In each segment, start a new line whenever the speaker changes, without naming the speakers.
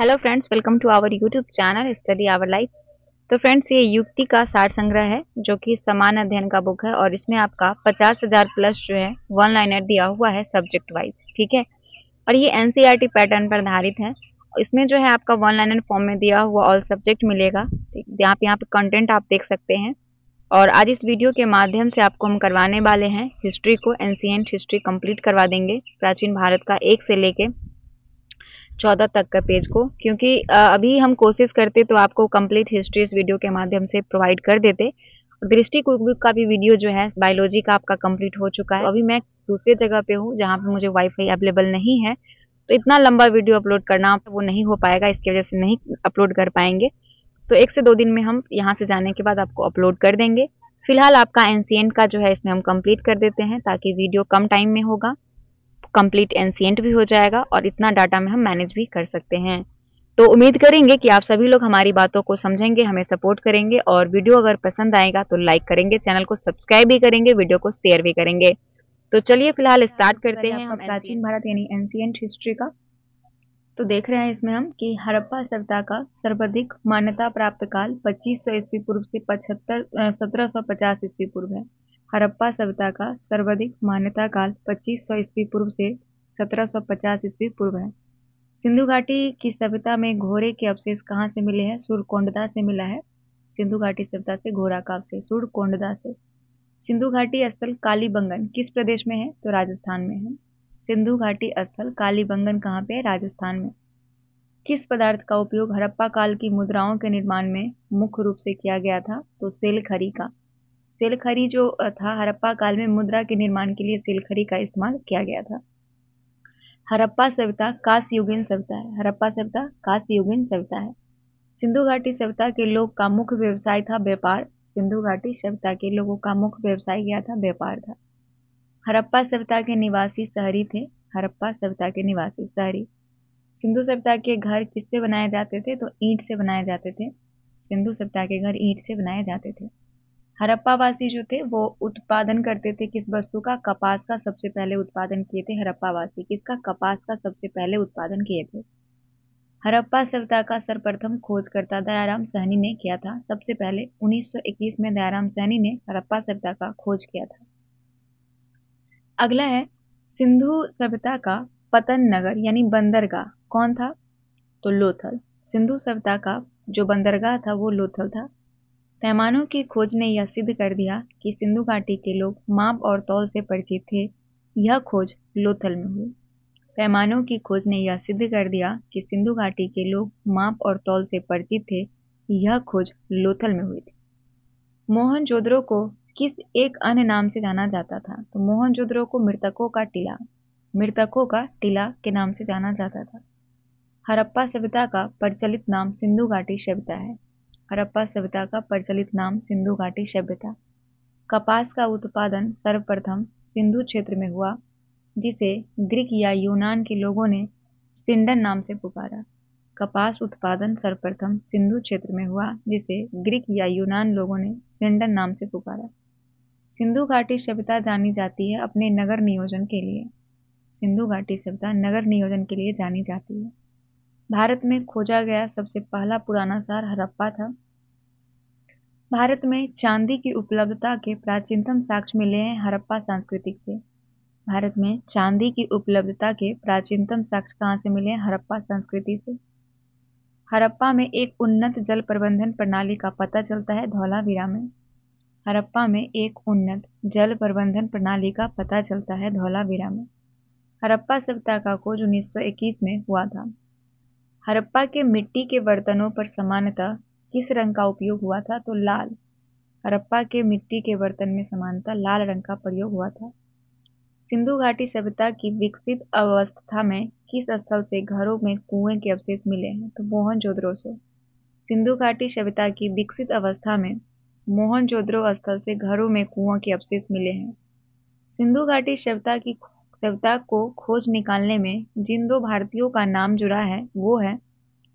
Hello friends, welcome to our YouTube channel study our life. तो friends, ये युक्ति का सार संग्रह है जो कि समान अध्ययन का बुक है और इसमें आपका 50,000 प्लस जो है वन लाइनर दिया हुआ है सब्जेक्ट वाइज। ठीक है, और ये एनसीईआरटी पैटर्न पर आधारित है। इसमें जो है आपका वन लाइनर फॉर्म में दिया हुआ ऑल सब्जेक्ट मिलेगा। यहाँ पे कंटेंट आप देख सकते हैं। और आज इस वीडियो के माध्यम से आपको हम करवाने वाले हैं हिस्ट्री को, एंशिएंट हिस्ट्री कंप्लीट करवा देंगे, प्राचीन भारत का 1 से लेके 14 तक का पेज को। क्योंकि अभी हम कोशिश करते तो आपको कंप्लीट हिस्ट्री इस वीडियो के माध्यम से प्रोवाइड कर देते। दृष्टि कुक का भी वीडियो जो है बायोलॉजी का आपका कंप्लीट हो चुका है। तो अभी मैं दूसरी जगह पे हूँ जहाँ पे मुझे वाईफाई अवेलेबल नहीं है, तो इतना लंबा वीडियो अपलोड करना वो नहीं हो पाएगा, इसकी वजह से नहीं अपलोड कर पाएंगे। तो 1 से 2 दिन में हम यहाँ से जाने के बाद आपको अपलोड कर देंगे। फिलहाल आपका एंशिएंट का जो है इसमें हम कंप्लीट कर देते हैं ताकि वीडियो कम टाइम में होगा, कंप्लीट एंशिएंट भी हो जाएगा और इतना डाटा में हम मैनेज भी कर सकते हैं। तो उम्मीद करेंगे कि आप सभी लोग हमारी बातों को समझेंगे, हमें सपोर्ट करेंगे और वीडियो अगर पसंद आएगा तो लाइक करेंगे, चैनल को सब्सक्राइब भी करेंगे, वीडियो को शेयर भी करेंगे। तो चलिए फिलहाल स्टार्ट करते हैं हम प्राचीन भारत यानी एंशिएंट हिस्ट्री का। तो देख रहे हैं इसमें हम कि हड़प्पा सभ्यता का सर्वाधिक मान्यता प्राप्त काल 2500 ईस्वी पूर्व से 1750 ईस्वी पूर्व है। हड़प्पा सभ्यता का सर्वाधिक मान्यता काल 2500 ईस्वी पूर्व से 1750 ईस्वी पूर्व है। सिंधु घाटी की सभ्यता में घोड़े के अवशेष कहाँ से मिले हैं? सुरकोंडा से मिला है। सिंधु घाटी सभ्यता से घोड़ा का अवशेष सुरकोंडा से। सिंधु घाटी स्थल कालीबंगन किस प्रदेश में है? तो राजस्थान में है। सिंधु घाटी स्थल कालीबंगन कहाँ पे है? राजस्थान में। किस पदार्थ का उपयोग हड़प्पा काल की मुद्राओं के निर्माण में मुख्य रूप से किया गया था? तो सेलखरी का। सेलखरी जो था हड़प्पा काल में मुद्रा के निर्माण के लिए सेलखरी का इस्तेमाल किया गया था। हड़प्पा सभ्यता कांस्ययुगीन सभ्यता है। हड़प्पा सभ्यता कांस्ययुगीन सभ्यता है। सिंधु घाटी सभ्यता के लोग का मुख्य व्यवसाय था व्यापार। सिंधु घाटी सभ्यता के लोगों का मुख्य व्यवसाय क्या था? व्यापार था। हड़प्पा सभ्यता के निवासी शहरी थे। हड़प्पा सभ्यता के निवासी शहरी। सिंधु सभ्यता के घर किससे बनाए जाते थे? तो ईंट से बनाए जाते थे। सिंधु सभ्यता के घर ईंट से बनाए जाते थे। हड़प्पा वासी जो थे वो उत्पादन करते थे किस वस्तु का? कपास का सबसे पहले उत्पादन किए थे हड़प्पा वासी। किसका? कपास का सबसे पहले उत्पादन किए थे। हड़प्पा सभ्यता का सर्वप्रथम खोजकर्ता दयाराम साहनी ने किया था। सबसे पहले 1921 में दयाराम साहनी ने हड़प्पा सभ्यता का खोज किया था। अगला है सिंधु सभ्यता का पतन नगर यानी बंदरगाह कौन था? तो लोथल। सिंधु सभ्यता का जो बंदरगाह था वो लोथल था। पैमानों की खोज ने यह सिद्ध कर दिया कि सिंधु घाटी के लोग माप और तौल से परिचित थे। यह खोज लोथल में हुई। पैमानों की खोज ने यह सिद्ध कर दिया कि सिंधु घाटी के लोग माप और तौल से परिचित थे। यह खोज लोथल में हुई थी। मोहनजोदड़ो को किस एक अन्य नाम से जाना जाता था? तो मोहनजोदड़ो को मृतकों का टीला के नाम से जाना जाता था। हड़प्पा सभ्यता का प्रचलित नाम सिंधु घाटी सभ्यता है। हड़प्पा सभ्यता का प्रचलित नाम सिंधु घाटी सभ्यता। कपास का उत्पादन सर्वप्रथम सिंधु क्षेत्र में हुआ, जिसे ग्रीक या यूनान के लोगों ने सिंडन नाम से पुकारा। कपास उत्पादन सर्वप्रथम सिंधु क्षेत्र में हुआ, जिसे ग्रीक या यूनान लोगों ने सिंडन नाम से पुकारा। सिंधु घाटी सभ्यता जानी जाती है अपने नगर नियोजन के लिए। सिंधु घाटी सभ्यता नगर नियोजन के लिए जानी जाती है। भारत में खोजा गया सबसे पहला पुराना शहर हड़प्पा था। भारत में चांदी की उपलब्धता के प्राचीनतम साक्ष्य मिले हैं हड़प्पा संस्कृति से। भारत में चांदी की उपलब्धता के प्राचीनतम साक्ष्य कहाँ से मिले हैं? हड़प्पा संस्कृति से। हड़प्पा में एक उन्नत जल प्रबंधन प्रणाली का पता चलता है धौलावीरा में। हड़प्पा में एक उन्नत जल प्रबंधन प्रणाली का पता चलता है धौलावीरा में। हड़प्पा सभ्यता का खोज 1921 में हुआ था। हड़प्पा के मिट्टी के बर्तनों पर सामान्यतः किस रंग का उपयोग हुआ था? तो लाल। हड़प्पा के मिट्टी के बर्तन में सामान्यतः लाल रंग का प्रयोग हुआ था। सिंधु घाटी सभ्यता की विकसित अवस्था में किस स्थल से घरों में कुएं के अवशेष मिले हैं? तो मोहनजोदड़ो से। सिंधु घाटी सभ्यता की विकसित अवस्था में मोहनजोदड़ो स्थल से घरों में कुओं के अवशेष मिले हैं। सिंधु घाटी सभ्यता को खोज निकालने में जिन दो भारतीयों का नाम जुड़ा है वो है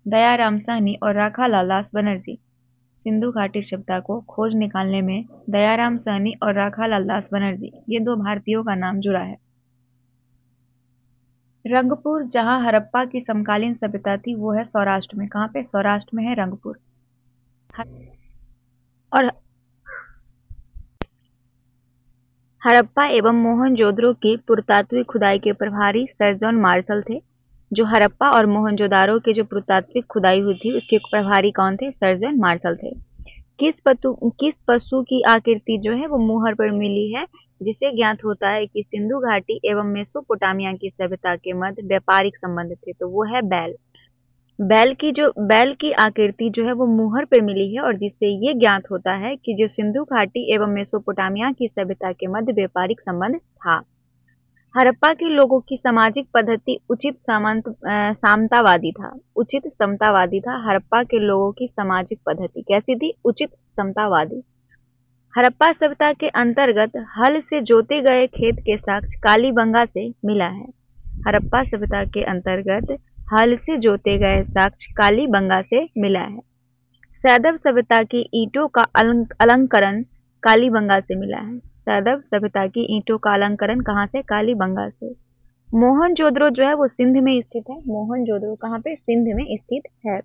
दयाराम साहनी और राखालाल दास बनर्जी। सिंधु घाटी सभ्यता को खोज निकालने में दयाराम साहनी और राखालाल दास बनर्जी ये दो भारतीयों का नाम जुड़ा है। रंगपुर जहां हड़प्पा की समकालीन सभ्यता थी वो है सौराष्ट्र में। कहाँ पे? सौराष्ट्र में है रंगपुर। और हड़प्पा एवं मोहनजोदड़ो की पुरातात्विक खुदाई के प्रभारी सर जॉन मार्शल थे। जो हड़प्पा और मोहनजोदारो के जो पुरातात्विक खुदाई हुई थी उसके प्रभारी कौन थे? सर जॉन मार्शल थे। किस पशु की आकृति जो है वो मुहर पर मिली है, जिससे ज्ञात होता है कि सिंधु घाटी एवं मेसोपोटामिया की सभ्यता के मध्य व्यापारिक संबंध थे? तो वो है बैल। बैल की आकृति जो है वो मुहर पर मिली है और जिससे ये ज्ञात होता है कि जो सिंधु घाटी एवं मेसोपोटामिया की सभ्यता के मध्य व्यापारिक संबंध था। हड़प्पा के लोगों की सामाजिक पद्धति उचित समतावादी था। उचित समतावादी था। हड़प्पा के लोगों की सामाजिक पद्धति कैसी थी? उचित समतावादी। हड़प्पा सभ्यता के अंतर्गत हल से जोते गए खेत के साक्ष्य कालीबंगा से मिला है। हड़प्पा सभ्यता के अंतर्गत हल से जोते गए साक्ष्य कालीबंगा से मिला है। सैदव सभ्यता की ईंटों का अलंकरण कालीबंगा से मिला है। सैदव सभ्यता की ईंटों का अलंकरण कहाँ से? कालीबंगा से। मोहनजोदड़ो जो है वो सिंध में स्थित है। मोहनजोदड़ो कहाँ पे? सिंध में स्थित है।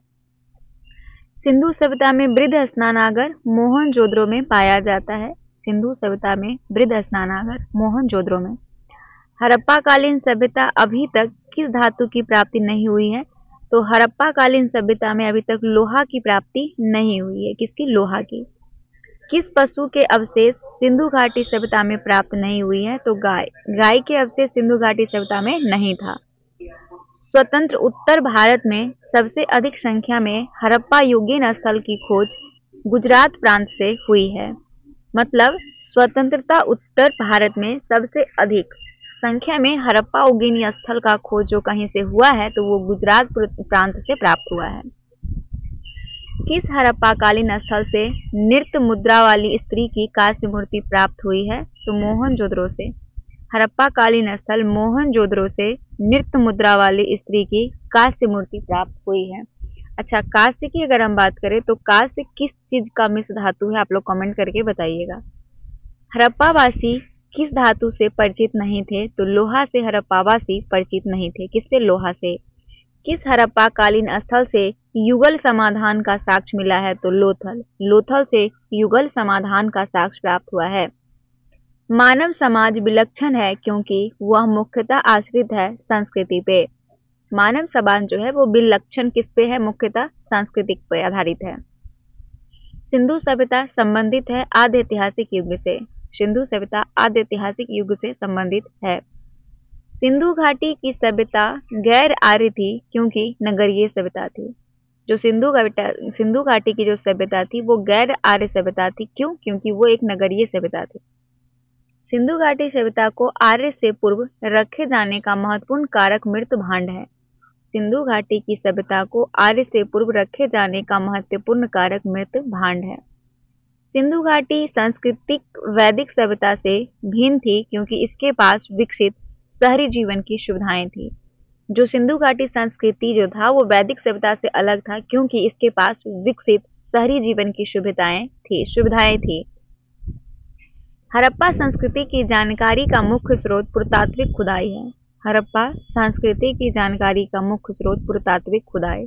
सिंधु सभ्यता में वृद्ध स्नानागार मोहनजोदड़ो में पाया जाता है। सिंधु सभ्यता में वृद्ध स्नानागार मोहनजोदड़ो में। हड़प्पा कालीन सभ्यता अभी तक किस धातु की प्राप्ति नहीं हुई है? तो हड़प्पा कालीन सभ्यता में अभी तक लोहा की प्राप्ति नहीं हुई है। किसकी? लोहा की। किस पशु के अवशेष सिंधु घाटी सभ्यता में प्राप्त नहीं हुई है? तो गाय। गाय के अवशेष सिंधु घाटी सभ्यता में नहीं था। स्वतंत्र उत्तर भारत में सबसे अधिक संख्या में हड़प्पा युगीन स्थल की खोज गुजरात प्रांत से हुई है। मतलब स्वतंत्रता उत्तर भारत में सबसे अधिक संख्या में हड़प्पा युगीन स्थल का खोज जो कहीं से हुआ है तो वो गुजरात प्रांत से प्राप्त हुआ है। किस हड़प्पा कालीन स्थल से नृत्य मुद्रा वाली स्त्री की कांस्य मूर्ति प्राप्त हुई है? तो मोहनजोदड़ो से। हड़प्पा कालीन स्थल मोहनजोदड़ो से नृत्य मुद्रा वाली स्त्री की कांस्य मूर्ति प्राप्त हुई है। अच्छा, कांस्य की अगर हम बात करें तो कांस्य किस चीज का मिश्र धातु है? आप लोग कमेंट करके बताइएगा। हड़प्पावासी किस धातु से परिचित नहीं थे? तो लोहा से हड़प्पावासी परिचित नहीं थे। किससे? लोहा से। किस हड़प्पा कालीन स्थल से युगल समाधान का साक्ष्य मिला है? तो लोथल। लोथल से युगल समाधान का साक्ष्य प्राप्त हुआ है। मानव समाज विलक्षण है क्योंकि वह मुख्यतः आश्रित है संस्कृति पे। मानव समाज जो है वो विलक्षण किस पे है? मुख्यतः सांस्कृतिक पे आधारित है। सिंधु सभ्यता संबंधित है आद्य ऐतिहासिक युग से। सिंधु सभ्यता आद्य ऐतिहासिक युग से संबंधित है। सिंधु घाटी की सभ्यता गैर आर्य थी क्योंकि नगरीय सभ्यता थी। जो सिंधु घाटी की जो सभ्यता थी वो गैर आर्य सभ्यता थी। क्यों? क्योंकि वो एक नगरीय सभ्यता थी। सिंधु घाटी सभ्यता को आर्य से पूर्व रखे जाने का महत्वपूर्ण कारक मृत भांड है। सिंधु घाटी की सभ्यता को आर्य से पूर्व रखे जाने का महत्वपूर्ण कारक मृत भांड है। सिंधु घाटी सांस्कृतिक वैदिक सभ्यता से भिन्न थी क्योंकि इसके पास विकसित शहरी जीवन की सुविधाएं थी। जो सिंधु घाटी संस्कृति जो था वो वैदिक सभ्यता से अलग था क्योंकि इसके पास विकसित शहरी जीवन की सुविधाएं थी। हड़प्पा संस्कृति की जानकारी का मुख्य स्रोत पुरातात्विक खुदाई है। हड़प्पा संस्कृति की जानकारी का मुख्य स्रोत पुरातात्विक खुदाई।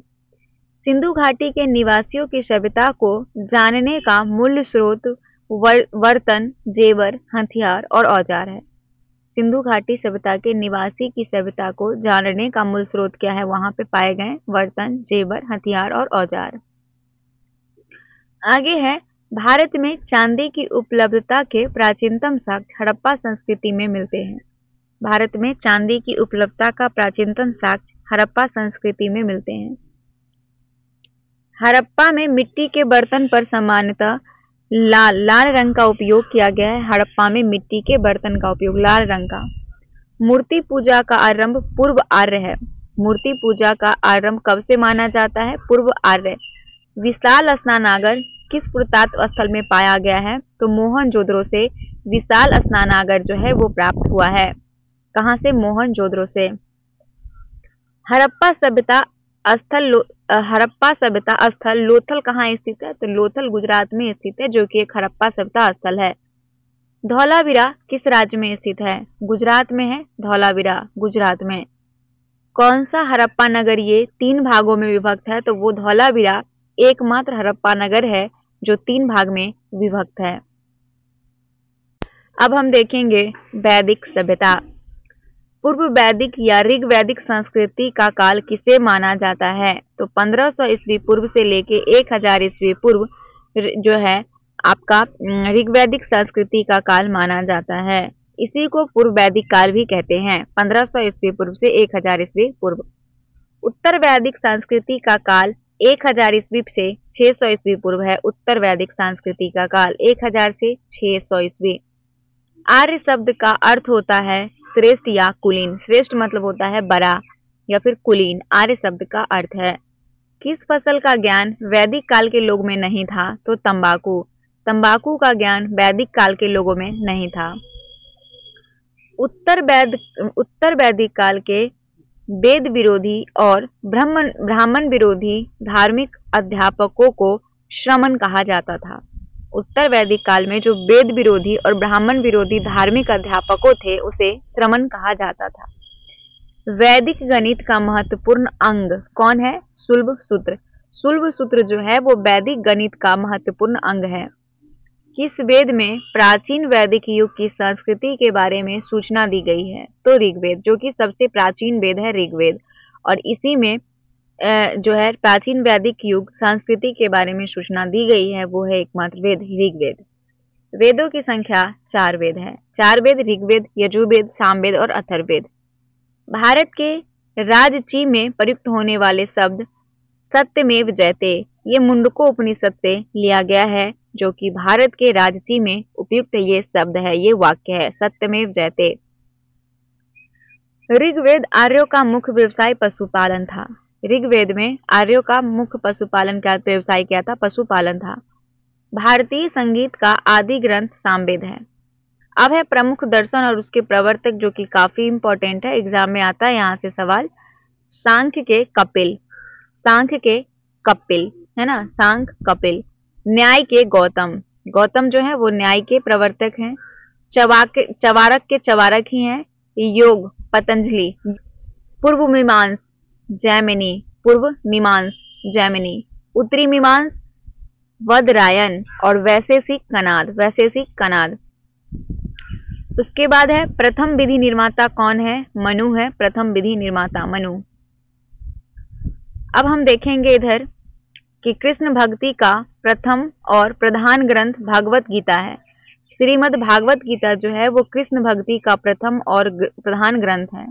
सिंधु घाटी के निवासियों की सभ्यता को जानने का मूल स्रोत बर्तन, जेवर, हथियार और औजार है। सिंधु घाटी सभ्यता के निवासी की सभ्यता को जानने का मूल स्रोत क्या है? वहां पे पाए गए बर्तन, जेवर, हथियार और औजार। आगे है भारत में चांदी की उपलब्धता के प्राचीनतम साक्ष्य हड़प्पा संस्कृति में मिलते हैं। भारत में चांदी की उपलब्धता का प्राचीनतम साक्ष्य हड़प्पा संस्कृति में मिलते हैं। हड़प्पा में मिट्टी के बर्तन पर सामान्यतः लाल रंग का उपयोग किया गया है। हड़प्पा में मिट्टी के बर्तन का उपयोग लाल रंग का। मूर्ति पूजा का आरंभ पूर्व आर्य है। मूर्ति पूजा का आरंभ कब से माना जाता है? पूर्व आर्य। विशाल स्नानागार किस पुरातत्व स्थल में पाया गया है? तो मोहनजोदड़ो से विशाल स्नानागार जो है वो प्राप्त हुआ है। कहाँ से? मोहनजोदड़ो से। हड़प्पा सभ्यता स्थल लोथल कहाँ स्थित है? तो लोथल गुजरात में स्थित है जो कि एक हड़प्पा सभ्यता स्थल है। धौलावीरा किस राज्य में स्थित है? गुजरात में है। धौलावीरा गुजरात में। कौन सा हड़प्पा नगर ये 3 भागों में विभक्त है? तो वो धौलावीरा एकमात्र हड़प्पा नगर है जो 3 भाग में विभक्त है। अब हम देखेंगे वैदिक सभ्यता। पूर्व वैदिक या ऋग वैदिक संस्कृति का काल किसे माना जाता है? तो 1500 ईस्वी पूर्व से लेके 1000 ईस्वी पूर्व जो है आपका ऋग्वैदिक संस्कृति का काल माना जाता है। इसी को पूर्व वैदिक काल भी कहते हैं। 1500 ईस्वी पूर्व से 1000 ईस्वी पूर्व। उत्तर वैदिक संस्कृति का काल 1000 ईस्वी से 600 ईस्वी पूर्व है। उत्तर वैदिक संस्कृति का काल 1000 से 600 ईस्वी। आर्य शब्द का अर्थ होता है श्रेष्ठ या कुलीन। श्रेष्ठ मतलब होता है बड़ा या फिर कुलीन। आर्य शब्द का अर्थ है। किस फसल का ज्ञान वैदिक काल के लोग में नहीं था? तो तंबाकू। तंबाकू का ज्ञान वैदिक काल के लोगों में नहीं था। उत्तर वैदिक काल के वेद विरोधी और ब्राह्मण विरोधी धार्मिक अध्यापकों को श्रमण कहा जाता था। उत्तर वैदिक काल में जो वेद विरोधी और ब्राह्मण विरोधी धार्मिक अध्यापकों थे उसे श्रमण कहा जाता था। वैदिक गणित का महत्वपूर्ण अंग कौन है? शुल्ब सूत्र। शुल्ब सूत्र जो है वो वैदिक गणित का महत्वपूर्ण अंग है। किस वेद में प्राचीन वैदिक युग की संस्कृति के बारे में सूचना दी गई है? तो ऋग्वेद, जो कि सबसे प्राचीन वेद है ऋग्वेद, और इसी में जो है प्राचीन वैदिक युग संस्कृति के बारे में सूचना दी गई है वो है एकमात्र वेद ऋग्वेद। वेदों की संख्या 4 वेद है। 4 वेद ऋग्वेद, यजुर्वेद, सामवेद और अथर्ववेद। भारत के राजची में प्रयुक्त होने वाले शब्द सत्यमेव जयते ये मुंडको उपनिषद से लिया गया है, जो कि भारत के राजची में उपयुक्त ये शब्द है, ये वाक्य है सत्यमेव जयते। ऋग्वेद आर्यों का मुख्य व्यवसाय पशुपालन था। ऋग्वेद में आर्यों का मुख्य पशुपालन का व्यवसाय क्या था? पशुपालन था। भारतीय संगीत का आदि ग्रंथ सामवेद है। अब है प्रमुख दर्शन और उसके प्रवर्तक, जो कि काफी इंपॉर्टेंट है, एग्जाम में आता है यहाँ से सवाल। सांख्य के कपिल। सांख्य के कपिल है ना, सांख्य कपिल। न्याय के गौतम। गौतम जो है वो न्याय के प्रवर्तक हैं। चवारक के चवारक ही हैं। योग पतंजलि। पूर्व मीमांस जैमिनी। पूर्व मीमांस जैमिनी। उत्तरी मीमांस वदरायन और वैशेषिक कनाद। वैशेषिक कनाद। उसके बाद है प्रथम विधि निर्माता कौन है? मनु है प्रथम विधि निर्माता, मनु। अब हम देखेंगे इधर कि कृष्ण भक्ति का प्रथम और प्रधान ग्रंथ भागवत गीता है। श्रीमद् भागवत गीता जो है वो कृष्ण भक्ति का प्रथम और प्रधान ग्रंथ है।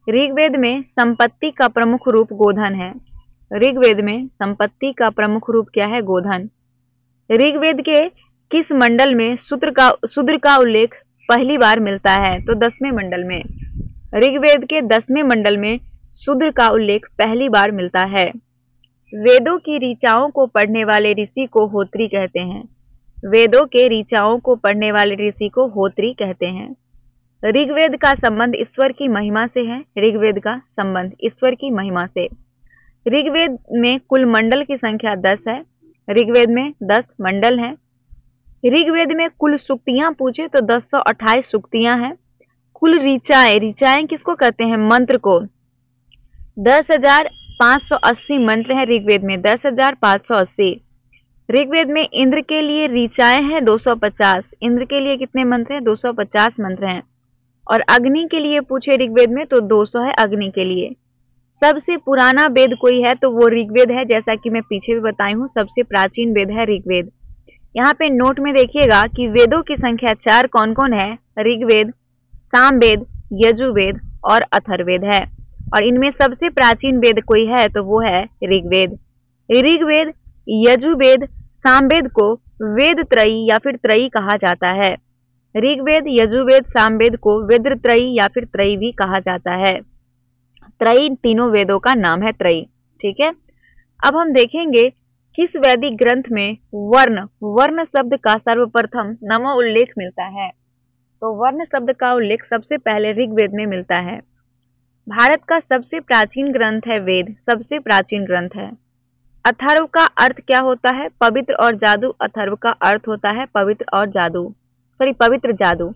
ऋग्वेद में संपत्ति का प्रमुख रूप गोधन है। ऋग्वेद में संपत्ति का प्रमुख रूप क्या है? गोधन। ऋग्वेद के किस मंडल में शूद्र का उल्लेख पहली बार मिलता है? तो 10वें मंडल में। ऋग्वेद के 10वें मंडल में शूद्र का उल्लेख पहली बार मिलता है। वेदों की ऋचाओं को पढ़ने वाले ऋषि को होत्री कहते हैं। वेदों के ऋचाओं को पढ़ने वाले ऋषि को होत्री कहते हैं। ऋग्वेद का संबंध ईश्वर की महिमा से है। ऋग्वेद का संबंध ईश्वर की महिमा से। ऋग्वेद में कुल मंडल की संख्या 10 है। ऋग्वेद में 10 मंडल हैं। ऋग्वेद में कुल सूक्तियां पूछे तो 1028 सूक्तियां हैं। कुल ऋचाएं, ऋचाएं किसको कहते हैं? मंत्र को। 10,580 मंत्र हैं ऋग्वेद में, 10,580। ऋग्वेद में इंद्र के लिए ऋचाएं हैं 250। इंद्र के लिए कितने मंत्र हैं? 250 मंत्र हैं। और अग्नि के लिए पूछे ऋग्वेद में तो 200 है अग्नि के लिए। सबसे पुराना वेद कोई है तो वो ऋग्वेद है, जैसा कि मैं पीछे भी बताई हूँ, सबसे प्राचीन वेद है ऋग्वेद। यहाँ पे नोट में देखिएगा कि वेदों की संख्या 4 कौन कौन है? ऋग्वेद, सामवेद, यजुर्वेद और अथर्ववेद है। और इनमें सबसे प्राचीन वेद कोई है तो वो है ऋग्वेद। ऋग्वेद, यजुर्वेद, सामवेद को वेद त्रयी या फिर त्रयी कहा जाता है। ऋग्वेद, यजुर्वेद, सामवेद को वेद त्रयी या फिर त्रयी भी कहा जाता है। त्रयी तीनों वेदों का नाम है त्रयी। ठीक है। अब हम देखेंगे किस वैदिक ग्रंथ में वर्ण शब्द का सर्वप्रथम नमो उल्लेख मिलता है। तो वर्ण शब्द का उल्लेख सबसे पहले ऋग्वेद में मिलता है। भारत का सबसे प्राचीन ग्रंथ है वेद, सबसे प्राचीन ग्रंथ है। अथर्व का अर्थ क्या होता है? पवित्र और जादू। अथर्व का अर्थ होता है पवित्र और जादू, पवित्र जादू।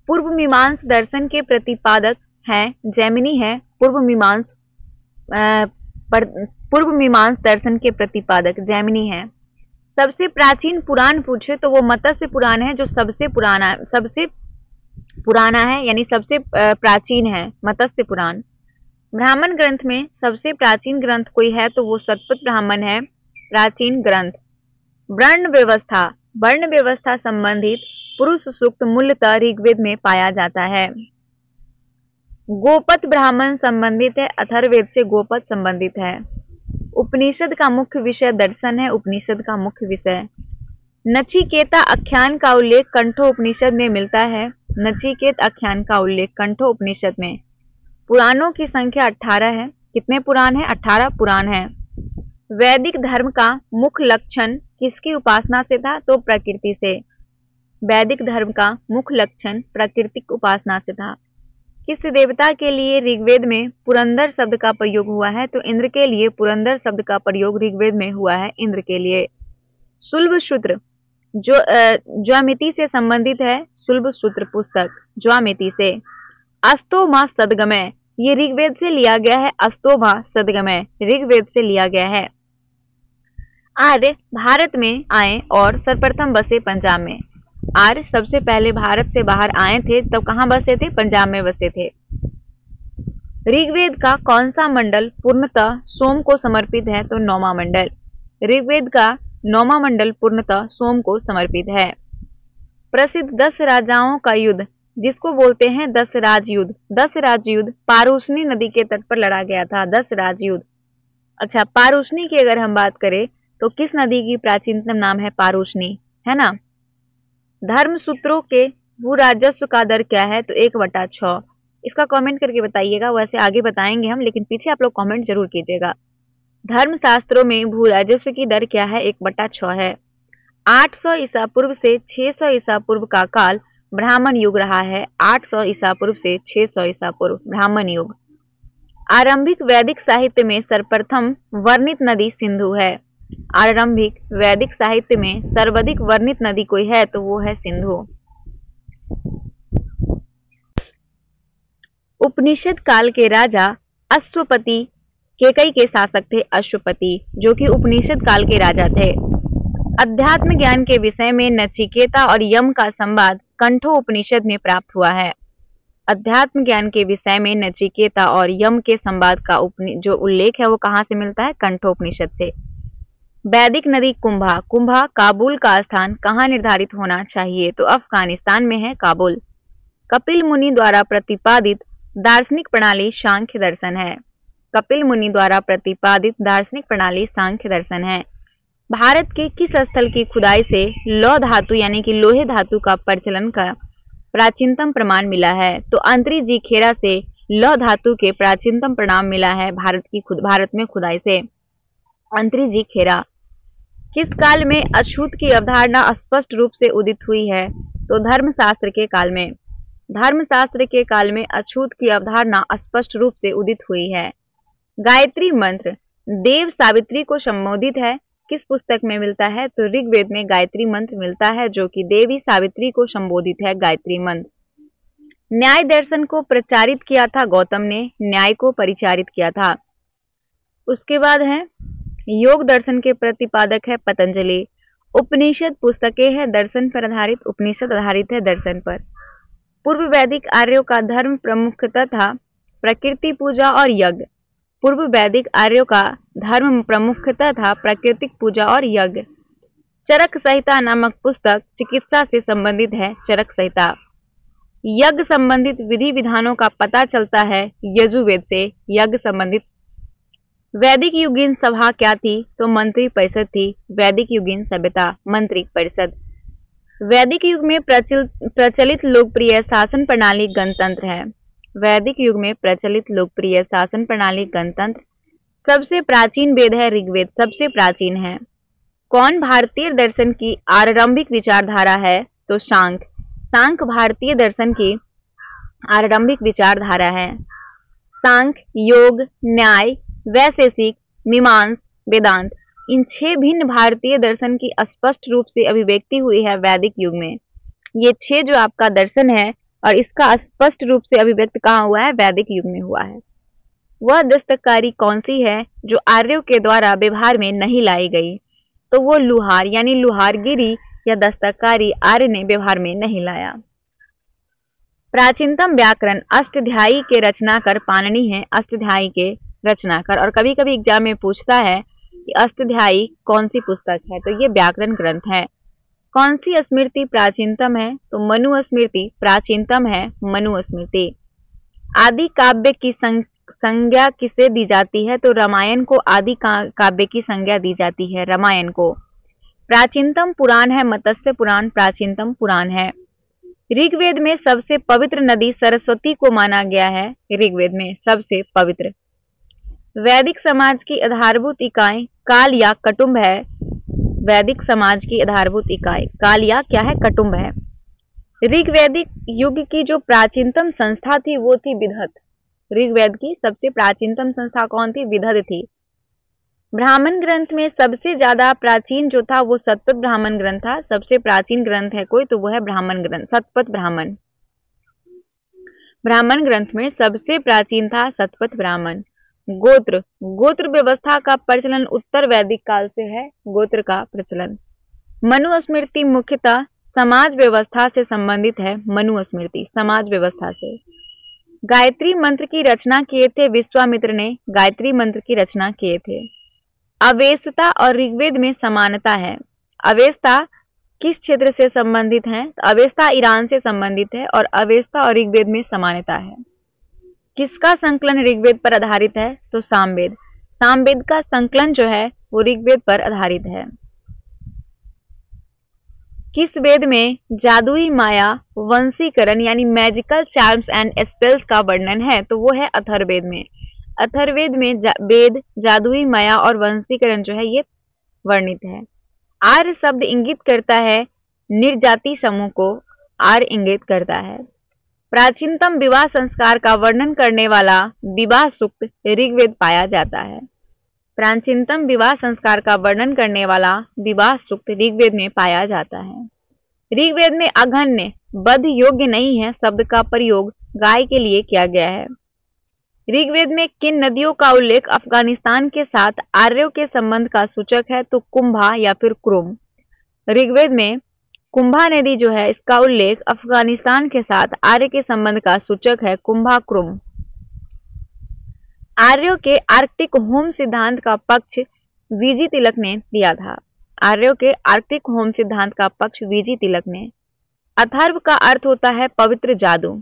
पूर्व मीमांस दर्शन के प्रतिपादक हैं जैमिनी है पूर्व मीमांस पूर्व मीमांस दर्शन के प्रतिपादक जैमिनी हैं। सबसे प्राचीन पुराण पूछे तो वो मत्स्य पुराण है, जो सबसे पुराना है, यानी सबसे प्राचीन है मत्स्य पुराण। ब्राह्मण ग्रंथ में सबसे प्राचीन ग्रंथ कोई है तो वो शतपथ ब्राह्मण है, प्राचीन ग्रंथ। वर्ण व्यवस्था संबंधित पुरुष सूक्त मूलतः ऋग्वेद में पाया जाता है। गोपथ ब्राह्मण संबंधित है, अथर्ववेद से गोपथ संबंधित है। उपनिषद का मुख्य विषय दर्शन है, उपनिषद का मुख्य विषय। नचिकेता आख्यान का उल्लेख कंठोपनिषद में मिलता है, नचिकेत आख्यान का उल्लेख कंठोपनिषद में। पुराणों की संख्या 18 है। कितने पुराण है? 18 पुराण है। वैदिक धर्म का मुख्य लक्षण किसकी उपासना से था? तो प्रकृति से। वैदिक धर्म का मुख्य लक्षण प्राकृतिक उपासना से था। किस देवता के लिए ऋग्वेद में पुरंदर शब्द का प्रयोग हुआ है? तो इंद्र के लिए पुरंदर शब्द का प्रयोग ऋग्वेद में हुआ है, इंद्र के लिए। शुल्ब सूत्र जो ज्यामिति से संबंधित है, शुल्ब सूत्र पुस्तक ज्यामिति से। अस्तोमा सदगमय, ये ऋग्वेद से लिया गया है, अस्तोमा सदगमय ऋग्वेद से लिया गया है। आर्य भारत में आए और सर्वप्रथम बसे पंजाब में। आर्य सबसे पहले भारत से बाहर आए थे, तब कहां बसे थे? पंजाब में बसे थे। ऋग्वेद का कौन सा मंडल पूर्णतः सोम को समर्पित है? तो 9वां मंडल। ऋग्वेद का 9वां मंडल पूर्णतः सोम को समर्पित है। प्रसिद्ध 10 राजाओं का युद्ध जिसको बोलते हैं 10 राज युद्ध। 10 राज युद्ध पारुष्णी नदी के तट पर लड़ा गया था, 10 राज युद्ध। अच्छा, पारुष्णी की अगर हम बात करें तो किस नदी की प्राचीनतम नाम है? पारुष्णी, है ना। धर्म सूत्रों के भू राजस्व का दर क्या है? तो 1/6। इसका कमेंट करके बताइएगा, वैसे आगे बताएंगे हम, लेकिन पीछे आप लोग कमेंट जरूर कीजिएगा। धर्म शास्त्रों में भू राजस्व की दर क्या है? 1/6 है। 800 ईसा पूर्व से 600 ईसा पूर्व का काल ब्राह्मण युग रहा है। 800 ईसा पूर्व से 600 ईसा पूर्व ब्राह्मण युग। आरंभिक वैदिक साहित्य में सर्वप्रथम वर्णित नदी सिंधु है। आरंभिक वैदिक साहित्य में सर्वाधिक वर्णित नदी कोई है तो वो है सिंधु। उपनिषद काल के राजा अश्वपति केकई के शासक थे, अश्वपति, जो कि उपनिषद काल के राजा थे। अध्यात्म ज्ञान के विषय में नचिकेता और यम का संवाद कंठो उपनिषद में प्राप्त हुआ है। अध्यात्म ज्ञान के विषय में नचिकेता और यम के संवाद का जो उल्लेख है वो कहाँ से मिलता है? कंठोपनिषद से। वैदिक नदी कुंभा। कुंभा काबुल का स्थान कहाँ निर्धारित होना चाहिए? तो अफगानिस्तान में है काबुल। कपिल मुनि द्वारा प्रतिपादित दार्शनिक प्रणाली सांख्य दर्शन है। कपिल मुनि द्वारा प्रतिपादित दार्शनिक प्रणाली सांख्य दर्शन है। भारत के किस स्थल की खुदाई से लौह धातु यानी कि लोहे धातु का प्रचलन का प्राचीनतम प्रमाण मिला है? तो अंतरी खेरा से लौह धातु के प्राचीनतम प्रमाण मिला है भारत में खुदाई से, अंतरी खेरा। किस काल में अछूत की अवधारणा स्पष्ट रूप से उदित हुई है? तो धर्मशास्त्र के काल में। धर्मशास्त्र के काल में अछूत की अवधारणा स्पष्ट रूप से उदित हुई है। गायत्री मंत्र देव सावित्री को संबोधित है, किस पुस्तक में मिलता है? तो ऋग्वेद में गायत्री मंत्र मिलता है, जो कि देवी सावित्री को संबोधित है, गायत्री मंत्र। न्याय दर्शन को प्रचारित किया था गौतम ने, न्याय को परिचारित किया था। उसके बाद है योग दर्शन के प्रतिपादक है पतंजलि। उपनिषद पुस्तकें है दर्शन पर आधारित, उपनिषद आधारित है दर्शन पर। पूर्व वैदिक आर्यों का धर्म प्रमुखता था प्रकृति पूजा और यज्ञ। पूर्व वैदिक आर्यों का धर्म प्रमुखता था प्राकृतिक पूजा और यज्ञ। चरक संहिता नामक पुस्तक चिकित्सा से संबंधित है, चरक संहिता। यज्ञ संबंधित विधि विधानों का पता चलता है यजुर्वेद से, यज्ञ संबंधित। वैदिक युगीन सभा क्या थी? तो मंत्री परिषद थी। वैदिक युगीन सभ्यता, मंत्री परिषद। वैदिक युग में प्रचलित लोकप्रिय शासन प्रणाली गणतंत्र है। वैदिक युग में प्रचलित लोकप्रिय शासन प्रणाली गणतंत्र। सबसे प्राचीन वेद है ऋग्वेद, सबसे प्राचीन है। कौन भारतीय दर्शन की आरंभिक विचारधारा है? तो सांख्य। सांख्य भारतीय दर्शन की आरंभिक विचारधारा है। सांख्य, योग, न्याय, वैशेषिक, मीमांस, वेदांत, इन 6 भिन्न भारतीय दर्शन की स्पष्ट रूप से अभिव्यक्ति हुई है वैदिक युग में। ये 6 जो आपका दर्शन है और इसका स्पष्ट रूप से अभिव्यक्त कहाँ हुआ है? वैदिक युग में हुआ है। वह दस्तकारी कौन सी है जो आर्यों के द्वारा व्यवहार में नहीं लाई गई? तो वो लुहार यानी लुहारगिरी या दस्तकारी आर्य ने व्यवहार में नहीं लाया। प्राचीनतम व्याकरण अष्टाध्यायी के रचनाकार पाणिनि है, अष्टाध्यायी के रचनाकार। और कभी कभी एग्जाम में पूछता है कि अष्टाध्यायी कौन सी पुस्तक है, तो ये व्याकरण ग्रंथ है। कौन सी स्मृति प्राचीनतम है? तो मनु स्मृति प्राचीनतम है, मनु स्मृति। आदि काव्य की संज्ञा किसे दी जाती है? तो रामायण को आदि काव्य की संज्ञा दी जाती है, रामायण को। प्राचीनतम पुराण है मत्स्य पुराण, प्राचीनतम पुराण है। ऋग्वेद में सबसे पवित्र नदी सरस्वती को माना गया है, ऋग्वेद में सबसे पवित्र। वैदिक समाज की आधारभूत इकाई काल या कटुंब है। वैदिक समाज की आधारभूत इकाई काल या क्या है? कटुंब है। ऋग्वैदिक युग की जो प्राचीनतम संस्था थी वो थी विदहत। ऋग्वेद की सबसे प्राचीनतम संस्था कौन थी? विदहत थी। ब्राह्मण ग्रंथ में सबसे ज्यादा प्राचीन जो था वो शतपथ ब्राह्मण ग्रंथ था। सबसे प्राचीन ग्रंथ है कोई तो वो है ब्राह्मण ग्रंथ, शतपथ ब्राह्मण। ब्राह्मण ग्रंथ में सबसे प्राचीन था शतपथ ब्राह्मण। गोत्र, गोत्र व्यवस्था का प्रचलन उत्तर वैदिक काल से है, गोत्र का प्रचलन। मनुस्मृति मुख्यतः समाज व्यवस्था से संबंधित है, मनुस्मृति समाज व्यवस्था से। गायत्री मंत्र की रचना किए थे विश्वामित्र ने, गायत्री मंत्र की रचना किए थे। अवेस्ता और ऋग्वेद में समानता है। अवेस्ता किस क्षेत्र से संबंधित है? तो अवेस्ता ईरान से संबंधित है और अवेस्ता और ऋग्वेद में समानता है। किसका संकलन ऋग्वेद पर आधारित है? तो सामवेद। सामवेद का संकलन जो है वो ऋग्वेद पर आधारित है। किस वेद में जादुई माया वंशीकरण यानी मैजिकल चार्म्स एंड स्पेल्स का वर्णन है? तो वो है अथर्ववेद में। अथर्ववेद में वेद जादुई माया और वंशीकरण जो है ये वर्णित है। आर्य शब्द इंगित करता है निर्जाति समूह को, आर्य इंगित करता है। प्राचीनतम विवाह संस्कार का वर्णन करने वाला विवाह सूक्त ऋग्वेद पाया जाता है। प्राचीनतम विवाह संस्कार का वर्णन करने वाला विवाह सूक्त ऋग्वेद में पाया जाता है। ऋग्वेद में अघन्य बद्ध योग्य नहीं है शब्द का प्रयोग गाय के लिए किया गया है। ऋग्वेद में किन नदियों का उल्लेख अफगानिस्तान के साथ आर्यों के संबंध का सूचक है? तो कुंभा या फिर क्रुम। ऋग्वेद में कुंभा नदी जो है इसका उल्लेख अफगानिस्तान के साथ आर्य के संबंध का सूचक है, कुंभा क्रुम। आर्यों के आर्कटिक होम सिद्धांत का पक्ष वीजी तिलक ने दिया था। आर्यों के आर्कटिक होम सिद्धांत का पक्ष वीजी तिलक ने। अथर्व का अर्थ होता है पवित्र जादू।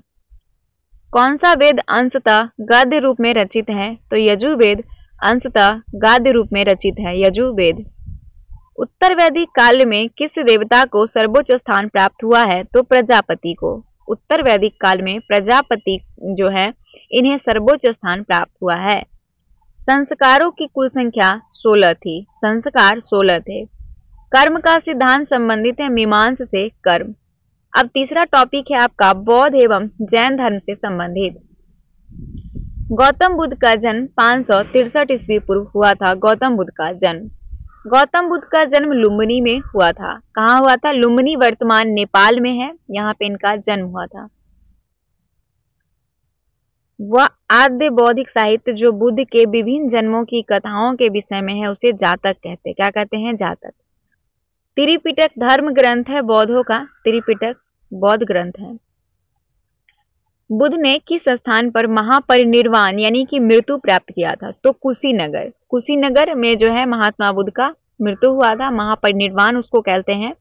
कौन सा वेद अंशतः गद्य रूप में रचित है? तो यजुर्वेद अंशतः गद्य रूप में रचित है, यजुर्वेद। उत्तर वैदिक काल में किस देवता को सर्वोच्च स्थान प्राप्त हुआ है? तो प्रजापति को। उत्तर वैदिक काल में प्रजापति जो है इन्हें सर्वोच्च स्थान प्राप्त हुआ है। संस्कारों की कुल संख्या 16 थी, संस्कार 16 थे। कर्म का सिद्धांत संबंधित है मीमांस से कर्म। अब तीसरा टॉपिक है आपका बौद्ध एवं जैन धर्म से संबंधित। गौतम बुद्ध का जन्म 563 ईस्वी पूर्व हुआ था। गौतम बुद्ध का जन्म, गौतम बुद्ध का जन्म लुम्बिनी में हुआ था। कहाँ हुआ था? लुम्बिनी वर्तमान नेपाल में है, यहाँ पे इनका जन्म हुआ था। वह आद्य बौद्धिक साहित्य जो बुद्ध के विभिन्न जन्मों की कथाओं के विषय में है उसे जातक कहते हैं। क्या कहते हैं? जातक। त्रिपिटक धर्म ग्रंथ है बौद्धों का, त्रिपिटक बौद्ध ग्रंथ है। बुद्ध ने किस स्थान पर महापरिनिर्वाण यानी कि मृत्यु प्राप्त किया था? तो कुशीनगर। कुशीनगर में जो है महात्मा बुद्ध का मृत्यु हुआ था, महापरिनिर्वाण उसको कहते हैं।